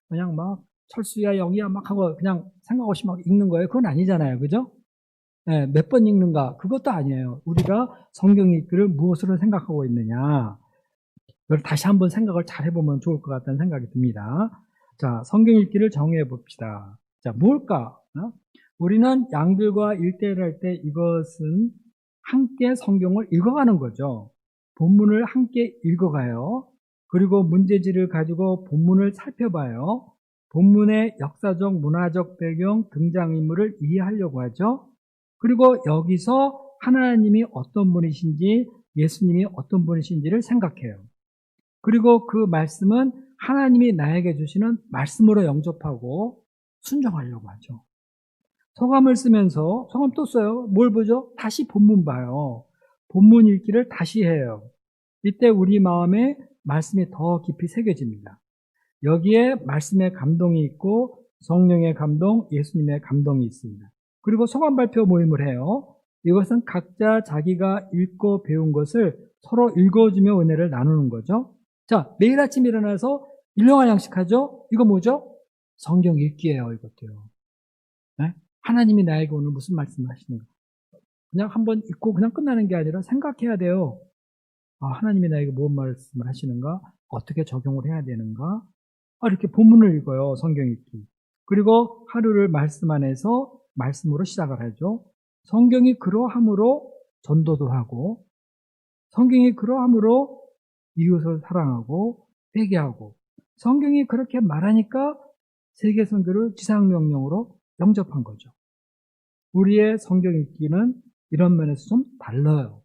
그냥 막 철수야, 영이야, 막 하고 그냥 생각 없이 막 읽는 거예요? 그건 아니잖아요. 그죠? 네, 몇 번 읽는가? 그것도 아니에요. 우리가 성경 읽기를 무엇으로 생각하고 있느냐? 이걸 다시 한번 생각을 잘 해보면 좋을 것 같다는 생각이 듭니다. 자, 성경 읽기를 정의해 봅시다. 자, 뭘까? 우리는 양들과 일대를 할 때 이것은 함께 성경을 읽어가는 거죠. 본문을 함께 읽어가요. 그리고 문제지를 가지고 본문을 살펴봐요. 본문의 역사적, 문화적 배경, 등장인물을 이해하려고 하죠. 그리고 여기서 하나님이 어떤 분이신지, 예수님이 어떤 분이신지를 생각해요. 그리고 그 말씀은 하나님이 나에게 주시는 말씀으로 영접하고 순종하려고 하죠. 소감을 쓰면서 소감 또 써요. 뭘 보죠? 다시 본문 봐요. 본문 읽기를 다시 해요. 이때 우리 마음에 말씀이 더 깊이 새겨집니다. 여기에 말씀의 감동이 있고 성령의 감동, 예수님의 감동이 있습니다. 그리고 소감 발표 모임을 해요. 이것은 각자 자기가 읽고 배운 것을 서로 읽어주며 은혜를 나누는 거죠. 자, 매일 아침 일어나서 일용할 양식하죠? 이거 뭐죠? 성경 읽기예요, 이것도요. 네? 하나님이 나에게 오늘 무슨 말씀을 하시는가? 그냥 한번 읽고 그냥 끝나는 게 아니라 생각해야 돼요. 하나님이 나에게 무슨 말씀을 하시는가? 어떻게 적용을 해야 되는가? 이렇게 본문을 읽어요. 성경 읽기. 그리고 하루를 말씀 안에서 말씀으로 시작을 하죠. 성경이 그러함으로 전도도 하고, 성경이 그러함으로 이웃을 사랑하고 회개하고, 성경이 그렇게 말하니까 세계 선교를 지상명령으로 영접한 거죠. 우리의 성경 읽기는 이런 면에서 좀 달라요.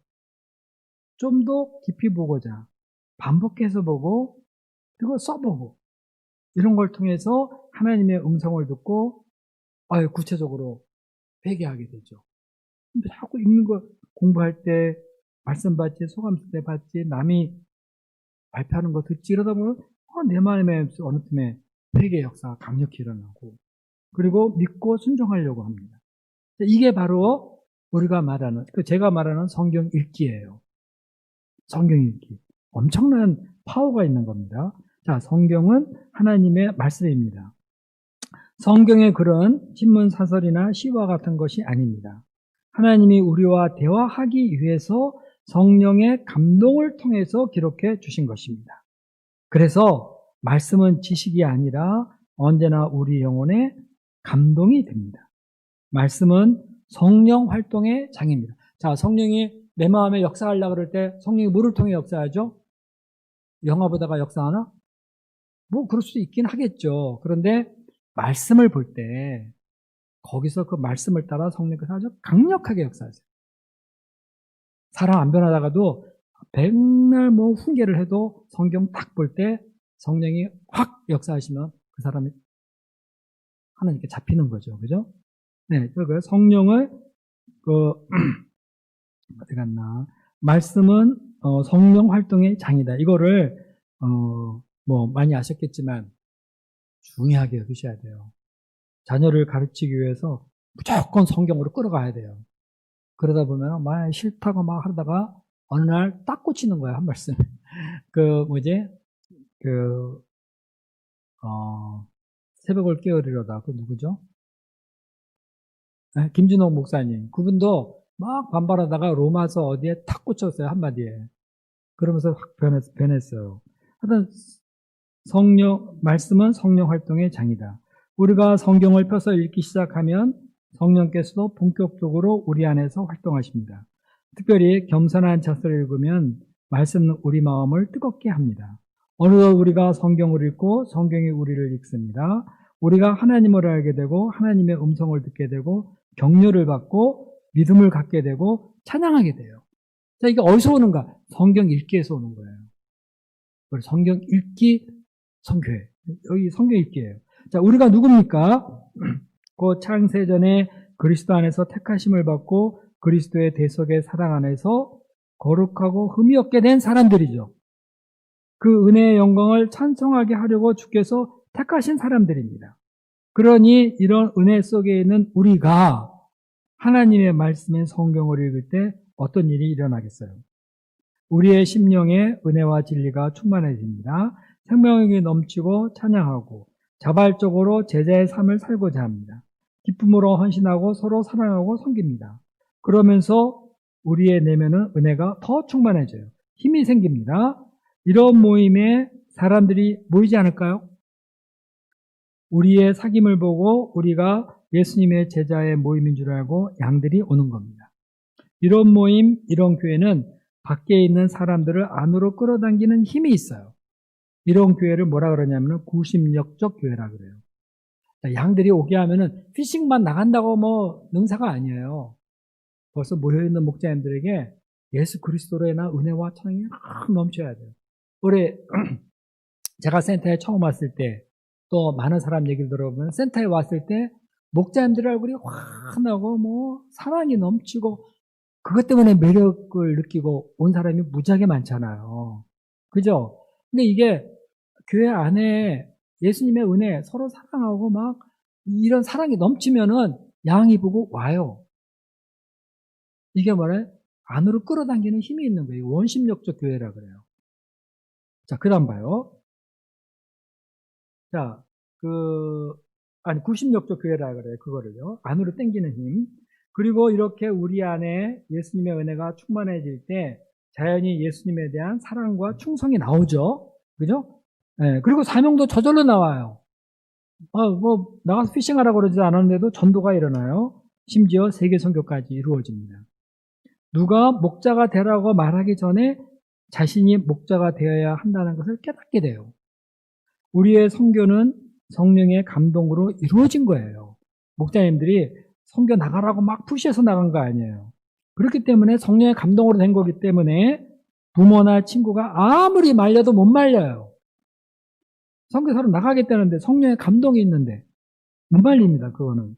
좀 더 깊이 보고자 반복해서 보고 그리고 써보고 이런 걸 통해서 하나님의 음성을 듣고 구체적으로 회개하게 되죠. 근데 자꾸 읽는 거 공부할 때 말씀 받지, 소감 쓸 때 받지, 남이 발표하는 거 듣지 이러다 보면 내 마음에 어느 틈에 회개 역사가 강력히 일어나고 그리고 믿고 순종하려고 합니다. 이게 바로 우리가 말하는, 제가 말하는 성경 읽기예요. 성경 읽기. 엄청난 파워가 있는 겁니다. 자, 성경은 하나님의 말씀입니다. 성경의 글은 신문 사설이나 시와 같은 것이 아닙니다. 하나님이 우리와 대화하기 위해서 성령의 감동을 통해서 기록해 주신 것입니다. 그래서 말씀은 지식이 아니라 언제나 우리 영혼에 감동이 됩니다. 말씀은 성령 활동의 장입니다. 자, 성령이 내 마음에 역사하려고 그럴 때 성령이 뭐를 통해 역사하죠? 영화 보다가 역사하나? 그럴 수도 있긴 하겠죠. 그런데 말씀을 볼 때 거기서 그 말씀을 따라 성령께서 아주 강력하게 역사하세요. 사람 안 변하다가도 백날 훈계를 해도 성경 딱 볼 때 성령이 확 역사하시면 그 사람이 하나님께 잡히는 거죠. 그죠? 네, 그 성령을 어디 갔나? 말씀은 성령 활동의 장이다. 이거를 많이 아셨겠지만 중요하게 여기셔야 돼요. 자녀를 가르치기 위해서 무조건 성경으로 끌어가야 돼요. 그러다 보면 막 싫다고 막 하다가 어느 날 딱 꽂히는 거야, 한 말씀. 새벽을 깨우리로다. 그 누구죠? 김준옥 목사님. 그분도 막 반발하다가 로마서 어디에 탁 꽂혔어요, 한마디에. 그러면서 확 변했어요. 하여튼, 말씀은 성령 활동의 장이다. 우리가 성경을 펴서 읽기 시작하면 성령께서도 본격적으로 우리 안에서 활동하십니다. 특별히 겸손한 자세를 읽으면 말씀은 우리 마음을 뜨겁게 합니다. 어느덧 우리가 성경을 읽고 성경이 우리를 읽습니다. 우리가 하나님을 알게 되고 하나님의 음성을 듣게 되고 격려를 받고 믿음을 갖게 되고 찬양하게 돼요. 자, 이게 어디서 오는가? 성경 읽기에서 오는 거예요. 성경 읽기 성교회. 여기 성경 읽기예요. 자, 우리가 누굽니까? 그 창세전에 그리스도 안에서 택하심을 받고 그리스도의 대속의 사랑 안에서 거룩하고 흠이 없게 된 사람들이죠. 그 은혜의 영광을 찬송하게 하려고 주께서 택하신 사람들입니다. 그러니 이런 은혜 속에 있는 우리가 하나님의 말씀인 성경을 읽을 때 어떤 일이 일어나겠어요? 우리의 심령에 은혜와 진리가 충만해집니다. 생명력이 넘치고 찬양하고 자발적으로 제자의 삶을 살고자 합니다. 기쁨으로 헌신하고 서로 사랑하고 섬깁니다. 그러면서 우리의 내면은 은혜가 더 충만해져요. 힘이 생깁니다. 이런 모임에 사람들이 모이지 않을까요? 우리의 사귐을 보고 우리가 예수님의 제자의 모임인 줄 알고 양들이 오는 겁니다. 이런 모임, 이런 교회는 밖에 있는 사람들을 안으로 끌어당기는 힘이 있어요. 이런 교회를 뭐라 그러냐면 구심력적 교회라 그래요. 양들이 오게 하면은 피싱만 나간다고 능사가 아니에요. 벌써 모여있는 목자님들에게 예수 그리스도로 인한 은혜와 찬양이 확 넘쳐야 돼요. 올해 제가 센터에 처음 왔을 때 또 많은 사람 얘기를 들어보면 센터에 왔을 때 목자님들 얼굴이 확 나고 사랑이 넘치고 그것 때문에 매력을 느끼고 온 사람이 무지하게 많잖아요. 그죠? 근데 이게 교회 안에 예수님의 은혜 서로 사랑하고 이런 사랑이 넘치면은 양이 보고 와요. 이게 뭐래? 안으로 끌어당기는 힘이 있는 거예요. 원심력적 교회라 그래요. 자, 그 다음 봐요. 자, 구심력적 교회라 그래요. 그거를요. 안으로 당기는 힘. 그리고 이렇게 우리 안에 예수님의 은혜가 충만해질 때 자연히 예수님에 대한 사랑과 충성이 나오죠. 그죠? 예, 그리고 사명도 저절로 나와요. 나가서 피싱하라고 그러지 않았는데도 전도가 일어나요. 심지어 세계 선교까지 이루어집니다. 누가 목자가 되라고 말하기 전에 자신이 목자가 되어야 한다는 것을 깨닫게 돼요. 우리의 선교는 성령의 감동으로 이루어진 거예요. 목자님들이 선교 나가라고 막 푸시해서 나간 거 아니에요. 그렇기 때문에 성령의 감동으로 된 거기 때문에 부모나 친구가 아무리 말려도 못 말려요. 선교사로 나가겠다는데 성령의 감동이 있는데 못 말립니다. 그거는.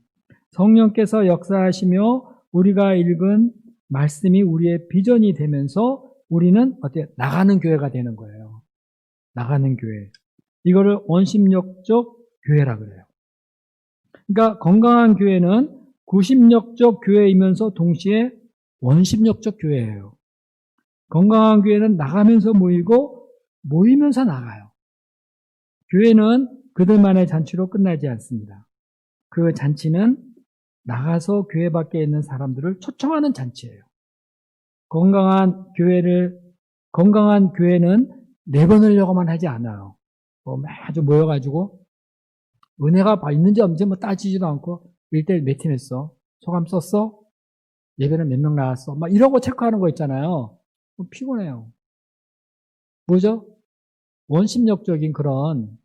성령께서 역사하시며 우리가 읽은 말씀이 우리의 비전이 되면서 우리는 나가는 교회가 되는 거예요. 나가는 교회. 이거를 원심력적 교회라 그래요. 그러니까 건강한 교회는 구심력적 교회이면서 동시에 원심력적 교회예요. 건강한 교회는 나가면서 모이고 모이면서 나가요. 교회는 그들만의 잔치로 끝나지 않습니다. 그 잔치는 나가서 교회 밖에 있는 사람들을 초청하는 잔치예요. 건강한 교회는 내보내려고만 하지 않아요. 아주 모여가지고 은혜가 있는지 없는지 따지지도 않고 1대1 몇 팀 했어? 소감 썼어? 예배는 몇 명 나왔어? 막 이러고 체크하는 거 있잖아요. 피곤해요. 뭐죠? 원심력적인 그런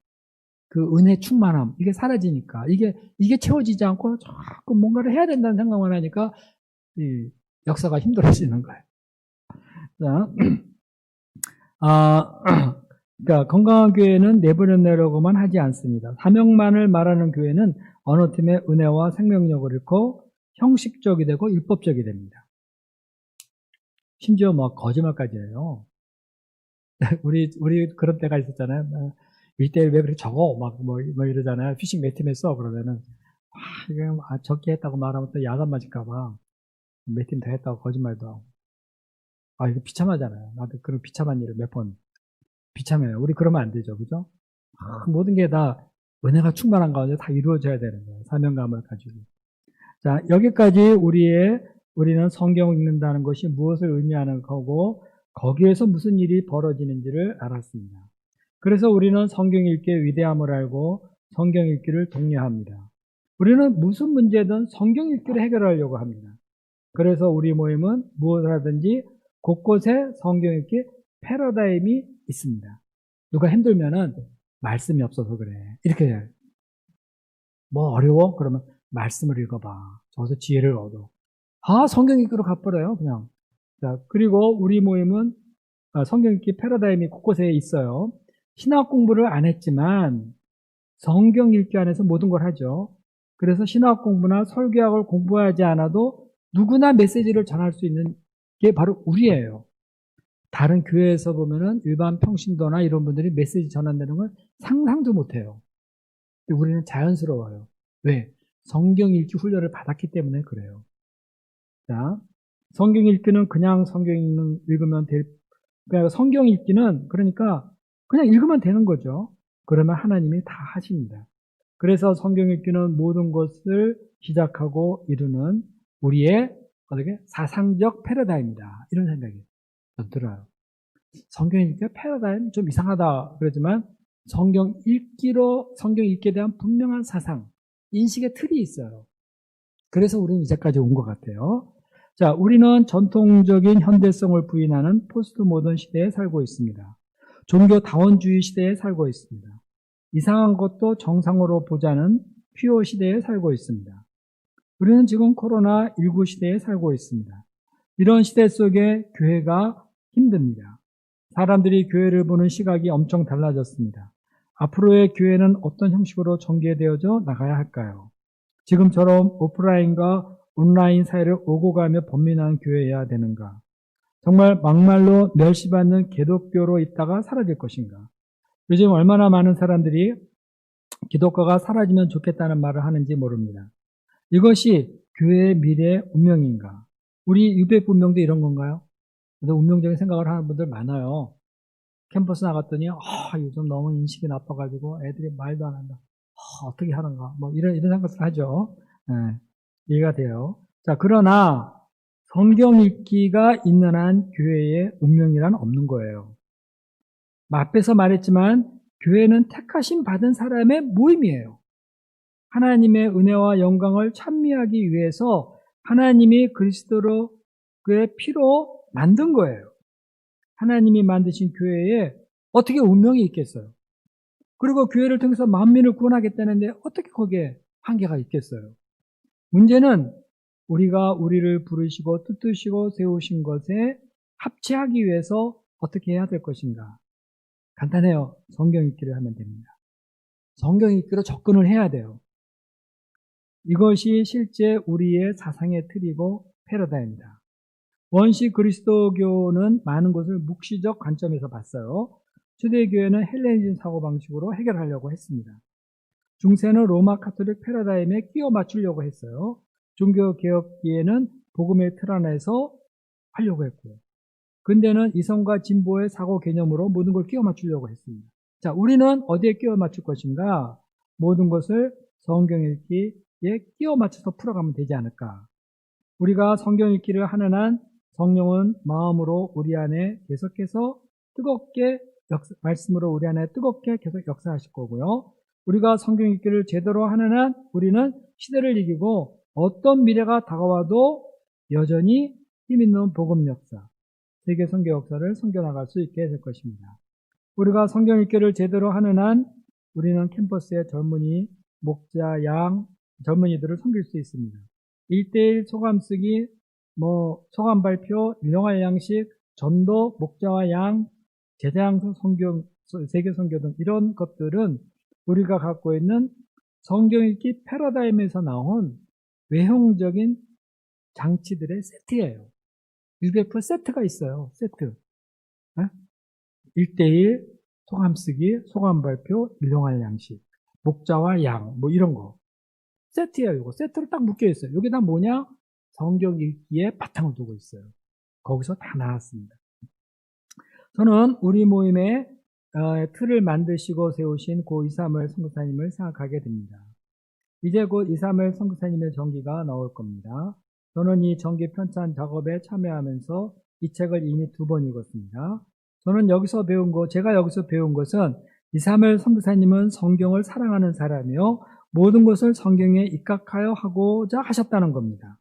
그 은혜 충만함, 이게 사라지니까, 이게 채워지지 않고 자꾸 뭔가를 해야 된다는 생각만 하니까, 이 역사가 힘들어지는 거예요. 그러니까 건강한 교회는 내보내려고만 하지 않습니다. 사명만을 말하는 교회는 어느 팀의 은혜와 생명력을 잃고 형식적이 되고 율법적이 됩니다. 심지어 거짓말까지 해요. 우리 그런 때가 있었잖아요. 1대1 왜 그렇게 적어? 이러잖아요. 피싱 몇 팀 했어? 그러면은, 적게 했다고 말하면 또 야단 맞을까봐. 몇 팀 더 했다고 거짓말도 하고. 이거 비참하잖아요. 나도 그런 비참한 일을 몇 번. 비참해요. 우리 그러면 안 되죠. 그죠? 모든 게 다 은혜가 충만한 가운데 다 이루어져야 되는 거예요. 사명감을 가지고. 자, 여기까지 우리는 성경 읽는다는 것이 무엇을 의미하는 거고, 거기에서 무슨 일이 벌어지는지를 알았습니다. 그래서 우리는 성경 읽기의 위대함을 알고 성경 읽기를 독려합니다. 우리는 무슨 문제든 성경 읽기를 해결하려고 합니다. 그래서 우리 모임은 무엇을 하든지 곳곳에 성경 읽기 패러다임이 있습니다. 누가 힘들면은 말씀이 없어서 그래. 이렇게 해요. 어려워? 그러면 말씀을 읽어봐. 저기서 지혜를 얻어. 성경 읽기로 가버려요, 그냥. 자, 그리고 우리 모임은 성경 읽기 패러다임이 곳곳에 있어요. 신학 공부를 안 했지만 성경 읽기 안에서 모든 걸 하죠. 그래서 신학 공부나 설교학을 공부하지 않아도 누구나 메시지를 전할 수 있는 게 바로 우리예요. 다른 교회에서 보면은 일반 평신도나 이런 분들이 메시지 전한다는 걸 상상도 못해요. 우리는 자연스러워요. 왜? 성경 읽기 훈련을 받았기 때문에 그래요. 자, 성경 읽기는 그냥 성경 읽으면 그러니까 성경 읽기는 그러니까 그냥 읽으면 되는 거죠. 그러면 하나님이 다 하십니다. 그래서 성경 읽기는 모든 것을 시작하고 이루는 우리의 사상적 패러다임이다. 이런 생각이 들어요. 성경 읽기의 패러다임 좀 이상하다 그러지만 성경 읽기에 대한 분명한 사상, 인식의 틀이 있어요. 그래서 우리는 이제까지 온 것 같아요. 자, 우리는 전통적인 현대성을 부인하는 포스트 모던 시대에 살고 있습니다. 종교 다원주의 시대에 살고 있습니다. 이상한 것도 정상으로 보자는 퓨어 시대에 살고 있습니다. 우리는 지금 코로나19 시대에 살고 있습니다. 이런 시대 속에 교회가 힘듭니다. 사람들이 교회를 보는 시각이 엄청 달라졌습니다. 앞으로의 교회는 어떤 형식으로 전개되어져 나가야 할까요? 지금처럼 오프라인과 온라인 사이를 오고 가며 범민한 교회여야 되는가? 정말 막말로 멸시받는 기독교로 있다가 사라질 것인가? 요즘 얼마나 많은 사람들이 기독교가 사라지면 좋겠다는 말을 하는지 모릅니다. 이것이 교회의 미래의 운명인가? 우리 유배분명도 이런 건가요? 운명적인 생각을 하는 분들 많아요. 캠퍼스 나갔더니 요즘 너무 인식이 나빠가지고 애들이 말도 안 한다. 어떻게 하는가? 이런 생각을 하죠. 네, 이해가 돼요. 자, 그러나 성경 읽기가 있는 한 교회에 운명이란 없는 거예요. 앞에서 말했지만 교회는 택하심 받은 사람의 모임이에요. 하나님의 은혜와 영광을 찬미하기 위해서 하나님이 그리스도로 그의 피로 만든 거예요. 하나님이 만드신 교회에 어떻게 운명이 있겠어요? 그리고 교회를 통해서 만민을 구원하겠다는데 어떻게 거기에 한계가 있겠어요? 문제는 우리가 우리를 부르시고 뜻하시고 세우신 것에 합치하기 위해서 어떻게 해야 될 것인가? 간단해요. 성경 읽기를 하면 됩니다. 성경 읽기로 접근을 해야 돼요. 이것이 실제 우리의 사상의 틀이고 패러다임입니다. 원시 그리스도교는 많은 것을 묵시적 관점에서 봤어요. 초대교회는 헬레니즘 사고방식으로 해결하려고 했습니다. 중세는 로마 카톨릭 패러다임에 끼워 맞추려고 했어요. 종교개혁기에는 복음의 틀 안에서 하려고 했고요. 근대는 이성과 진보의 사고 개념으로 모든 걸 끼워 맞추려고 했습니다. 자, 우리는 어디에 끼워 맞출 것인가? 모든 것을 성경 읽기에 끼워 맞춰서 풀어가면 되지 않을까? 우리가 성경 읽기를 하는 한 성령은 마음으로 우리 안에 계속해서 뜨겁게 말씀으로 우리 안에 뜨겁게 계속 역사하실 거고요. 우리가 성경 읽기를 제대로 하는 한 우리는 시대를 이기고 어떤 미래가 다가와도 여전히 힘있는 복음 역사, 세계 선교 역사를 섬겨나갈 수 있게 될 것입니다. 우리가 성경 읽기를 제대로 하는 한 우리는 캠퍼스의 젊은이, 목자, 양, 젊은이들을 섬길 수 있습니다. 1대1 소감 쓰기, 소감 발표, 일용할 양식, 전도, 목자와 양, 제자 양성 성경, 세계 선교 등 이런 것들은 우리가 갖고 있는 성경 읽기 패러다임에서 나온 외형적인 장치들의 세트예요. 100% 세트가 있어요. 세트. 1대1 소감 쓰기, 소감 발표, 일용할 양식, 목자와 양, 이런 거. 세트예요. 이거 세트로 딱 묶여 있어요. 여기 다 뭐냐? 성경 읽기에 바탕을 두고 있어요. 거기서 다 나왔습니다. 저는 우리 모임의 틀을 만드시고 세우신 고 이사무엘 선교사님을 생각하게 됩니다. 이제 곧 이사무엘 선교사님의 전기가 나올 겁니다. 저는 이 전기 편찬 작업에 참여하면서 이 책을 이미 2번 읽었습니다. 저는 제가 여기서 배운 것은 이사무엘 선교사님은 성경을 사랑하는 사람이요, 모든 것을 성경에 입각하여 하고자 하셨다는 겁니다.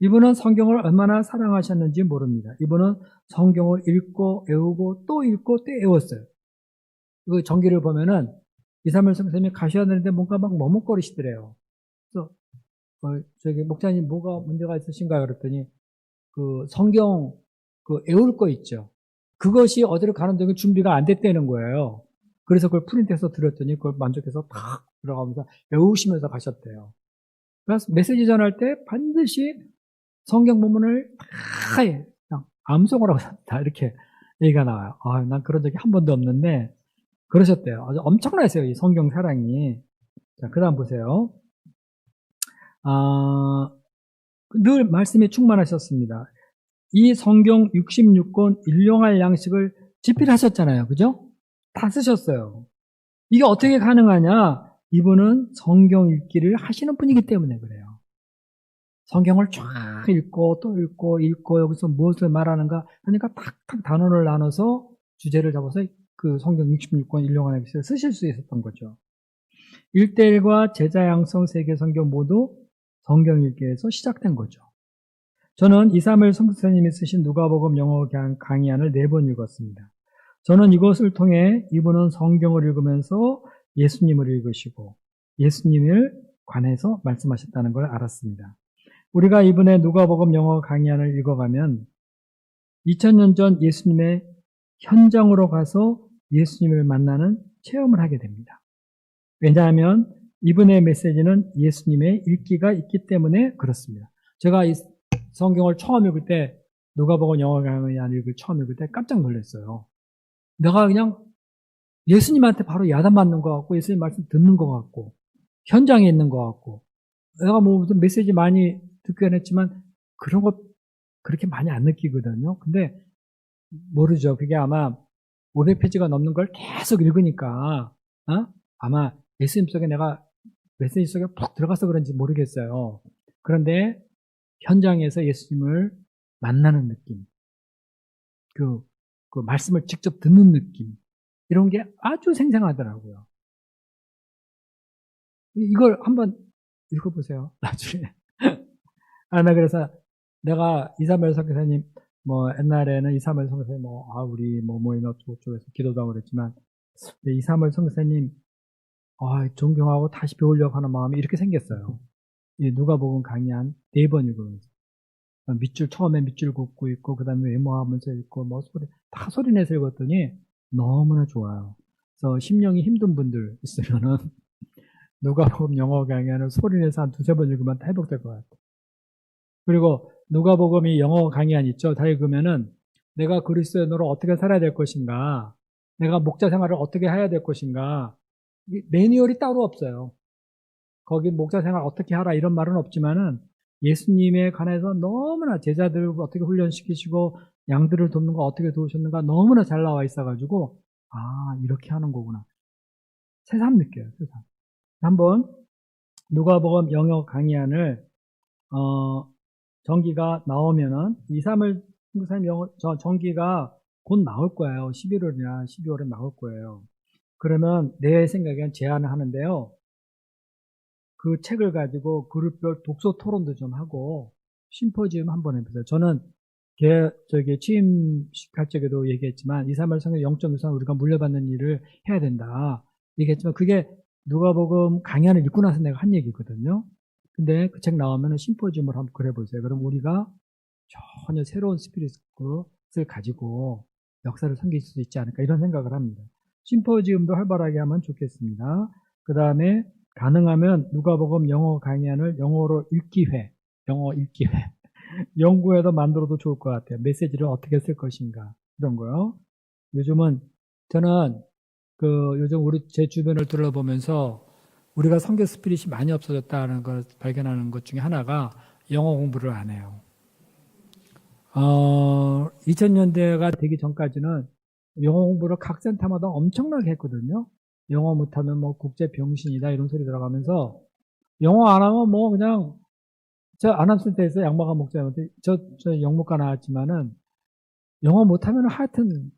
이분은 성경을 얼마나 사랑하셨는지 모릅니다. 이분은 성경을 읽고 외우고 또 읽고 또 외웠어요. 그 전기를 보면은 이사무엘 선교사님이 가셔야 되는데 뭔가 막 머뭇거리시더래요. 그래서 저기 목사님 뭐가 문제가 있으신가요? 그랬더니 그 성경 외울 거 있죠. 그것이 어디로 가는 데가 준비가 안 됐다는 거예요. 그래서 그걸 프린트해서 드렸더니 그걸 만족해서 탁 들어가면서 외우시면서 가셨대요. 그래서 메시지 전할 때 반드시 성경 본문을 다 그냥 암송을 하고 다 이렇게 얘기가 나와요. 난 그런 적이 한 번도 없는데 그러셨대요. 아주 엄청나세요, 이 성경 사랑이. 자, 그 다음 보세요. 늘 말씀에 충만하셨습니다. 이 성경 66권 일용할 양식을 집필하셨잖아요. 그죠? 다 쓰셨어요. 이게 어떻게 가능하냐? 이분은 성경 읽기를 하시는 분이기 때문에 그래요. 성경을 쫙 읽고 또 읽고 여기서 무엇을 말하는가 하니까 탁탁 단어를 나눠서 주제를 잡아서 그 성경 66권 일용할 양식을 쓰실 수 있었던 거죠. 1대1과 제자 양성 세계 선교 모두 성경 읽기에서 시작된 거죠. 저는 이사무엘 선교사님이 쓰신 누가복음 영어 강의안을 4번 읽었습니다. 저는 이것을 통해 이분은 성경을 읽으면서 예수님을 읽으시고 예수님을 관해서 말씀하셨다는 걸 알았습니다. 우리가 이분의 누가복음 영어 강의안을 읽어가면 2000년 전 예수님의 현장으로 가서 예수님을 만나는 체험을 하게 됩니다. 왜냐하면 이분의 메시지는 예수님의 읽기가 있기 때문에 그렇습니다. 제가 이 성경을 처음 읽을 때, 누가복음 영어 강의안 처음 읽을 때 깜짝 놀랐어요. 내가 그냥 예수님한테 바로 야단맞는 것 같고, 예수님 말씀 듣는 것 같고, 현장에 있는 것 같고, 내가 무슨 메시지 많이 듣긴 했지만, 그런 것 그렇게 많이 안 느끼거든요. 근데 모르죠. 그게 아마 500페이지가 넘는 걸 계속 읽으니까, 아마 예수님 속에 내가 메시지 속에 푹 들어가서 그런지 모르겠어요. 그런데 현장에서 예수님을 만나는 느낌, 그 말씀을 직접 듣는 느낌, 이런 게 아주 생생하더라고요. 이걸 한번 읽어보세요, 나중에. 나 그래서 내가 이사벨 선교사님, 옛날에는 이사벨 선교사님, 우리 모임 어쩌고저쩌고 기도도 하고 그랬지만, 이사벨 선교사님, 존경하고 다시 배우려고 하는 마음이 이렇게 생겼어요. 이 누가복음 강의 한 4번 읽으면서. 처음에 밑줄 긋고 있고, 그 다음에 외모하면서 읽고, 다 소리 내서 읽었더니 너무나 좋아요. 그래서 심령이 힘든 분들 있으면은, 누가복음 영어 강의는 소리 내서 한 2-3번 읽으면 다 회복될 것 같아요. 그리고 누가복음이 영어 강의안 있죠. 다 읽으면은 내가 그리스도인으로 어떻게 살아야 될 것인가, 내가 목자 생활을 어떻게 해야 될 것인가, 매뉴얼이 따로 없어요. 거기 목자 생활 어떻게 하라 이런 말은 없지만은 예수님에 관해서 너무나 제자들을 어떻게 훈련시키시고 양들을 돕는 거 어떻게 도우셨는가 너무나 잘 나와 있어가지고 이렇게 하는 거구나. 새삼 느껴요. 새삼. 한번 누가복음 영어 강의안을 정기가 나오면은 2-3월 선교사님 정기가 곧 나올 거예요. 11월이나 12월에 나올 거예요. 그러면 내 생각엔 제안을 하는데요. 그 책을 가지고 그룹별 독서 토론도 좀 하고 심포지움 한번 해보세요. 저는 취임식할 적에도 얘기했지만 2-3월 성경 영적 유산 우리가 물려받는 일을 해야 된다 얘기했지만 그게 누가복음 강의안을 읽고 나서 내가 한 얘기거든요. 근데 그 책 나오면 심포지움을 한번 그려보세요. 그럼 우리가 전혀 새로운 스피릿을 가지고 역사를 섬길 수 있지 않을까 이런 생각을 합니다. 심포지움도 활발하게 하면 좋겠습니다. 그 다음에 가능하면 누가복음 영어 강의안을 영어 읽기회 연구회도 만들어도 좋을 것 같아요. 메시지를 어떻게 쓸 것인가 이런 거요. 요즘은 저는 요즘 제 주변을 둘러보면서 우리가 선교 스피릿이 많이 없어졌다는 걸 발견하는 것 중에 하나가 영어 공부를 안 해요. 2000년대가 되기 전까지는 영어 공부를 각 센터마다 엄청나게 했거든요. 영어 못하면 국제 병신이다 이런 소리 들어가면서 영어 안 하면 그냥 저 안암센터에서 양마가 목사님한테 저 영문과 나왔지만은 영어 못하면 하여튼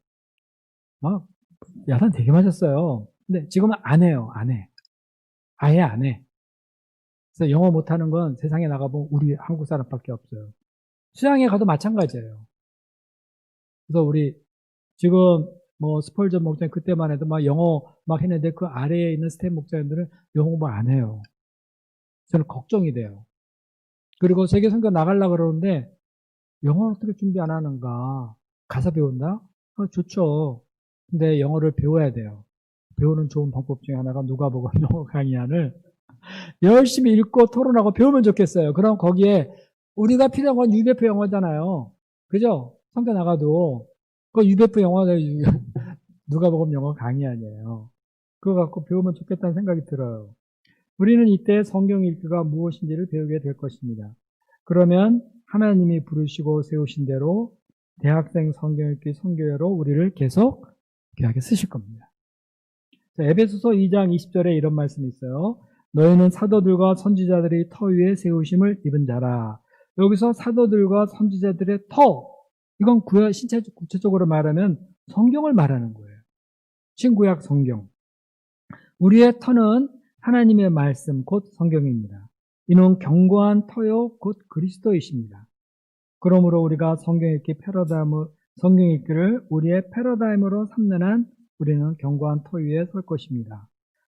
야단 되게 맞았어요. 근데 지금은 안 해요. 안 해. 아예 안 해. 그래서 영어 못하는 건 세상에 나가보면 우리 한국 사람밖에 없어요. 시장에 가도 마찬가지예요. 그래서 우리 지금 스펄전 목사님 그때만 해도 영어 했는데 그 아래에 있는 스텝 목사님들은 영어 공부 안 해요. 저는 걱정이 돼요. 그리고 세계 선교 나가려고 그러는데 영어를 어떻게 준비 안 하는가? 가사 배운다? 좋죠. 근데 영어를 배워야 돼요. 배우는 좋은 방법 중에 하나가 누가복음 영어 강의안을 열심히 읽고 토론하고 배우면 좋겠어요. 그럼 거기에 우리가 필요한 건 UBF 영어잖아요. 그죠? 선교 나가도 그 UBF 영어 누가복음 영어 강의안이에요. 그거 갖고 배우면 좋겠다는 생각이 들어요. 우리는 이때 성경 읽기가 무엇인지를 배우게 될 것입니다. 그러면 하나님이 부르시고 세우신 대로 대학생 성경 읽기 선교회로 우리를 계속 귀하게 쓰실 겁니다. 자, 에베소서 2장 20절에 이런 말씀이 있어요. 너희는 사도들과 선지자들이 터 위에 세우심을 입은 자라. 여기서 사도들과 선지자들의 터, 이건 구체적으로 말하면 성경을 말하는 거예요. 신구약 성경. 우리의 터는 하나님의 말씀 곧 성경입니다. 이는 견고한 터요 곧 그리스도이십니다. 그러므로 우리가 성경 읽기를 우리의 패러다임으로 삼는 한 우리는 견고한 터 위에 설 것입니다.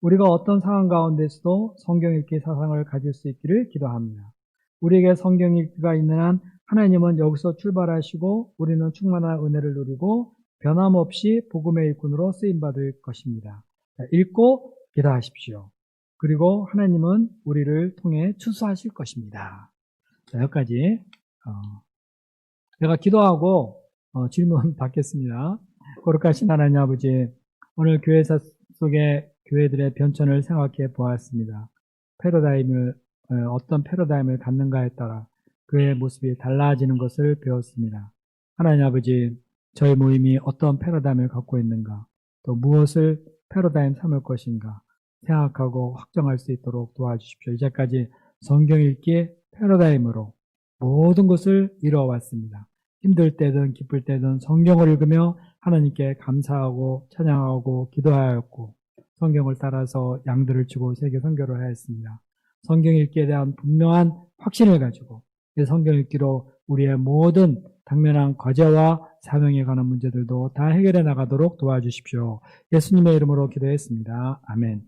우리가 어떤 상황 가운데서도 성경 읽기 사상을 가질 수 있기를 기도합니다. 우리에게 성경 읽기가 있는 한 하나님은 여기서 출발하시고 우리는 충만한 은혜를 누리고 변함없이 복음의 일꾼으로 쓰임받을 것입니다. 읽고 기도하십시오. 그리고 하나님은 우리를 통해 추수하실 것입니다. 자, 여기까지 제가 기도하고 질문 받겠습니다. 거룩하신 하나님 아버지, 오늘 교회사 속의 교회들의 변천을 생각해 보았습니다. 어떤 패러다임을 갖는가에 따라 그의 모습이 달라지는 것을 배웠습니다. 하나님 아버지, 저희 모임이 어떤 패러다임을 갖고 있는가, 또 무엇을 패러다임 삼을 것인가 생각하고 확정할 수 있도록 도와주십시오. 이제까지 성경 읽기 패러다임으로 모든 것을 이루어왔습니다. 힘들 때든 기쁠 때든 성경을 읽으며 하나님께 감사하고 찬양하고 기도하였고 성경을 따라서 양들을 치고 세계 선교를 하였습니다. 성경 읽기에 대한 분명한 확신을 가지고 이 성경 읽기로 우리의 모든 당면한 과제와 사명에 관한 문제들도 다 해결해 나가도록 도와주십시오. 예수님의 이름으로 기도했습니다. 아멘.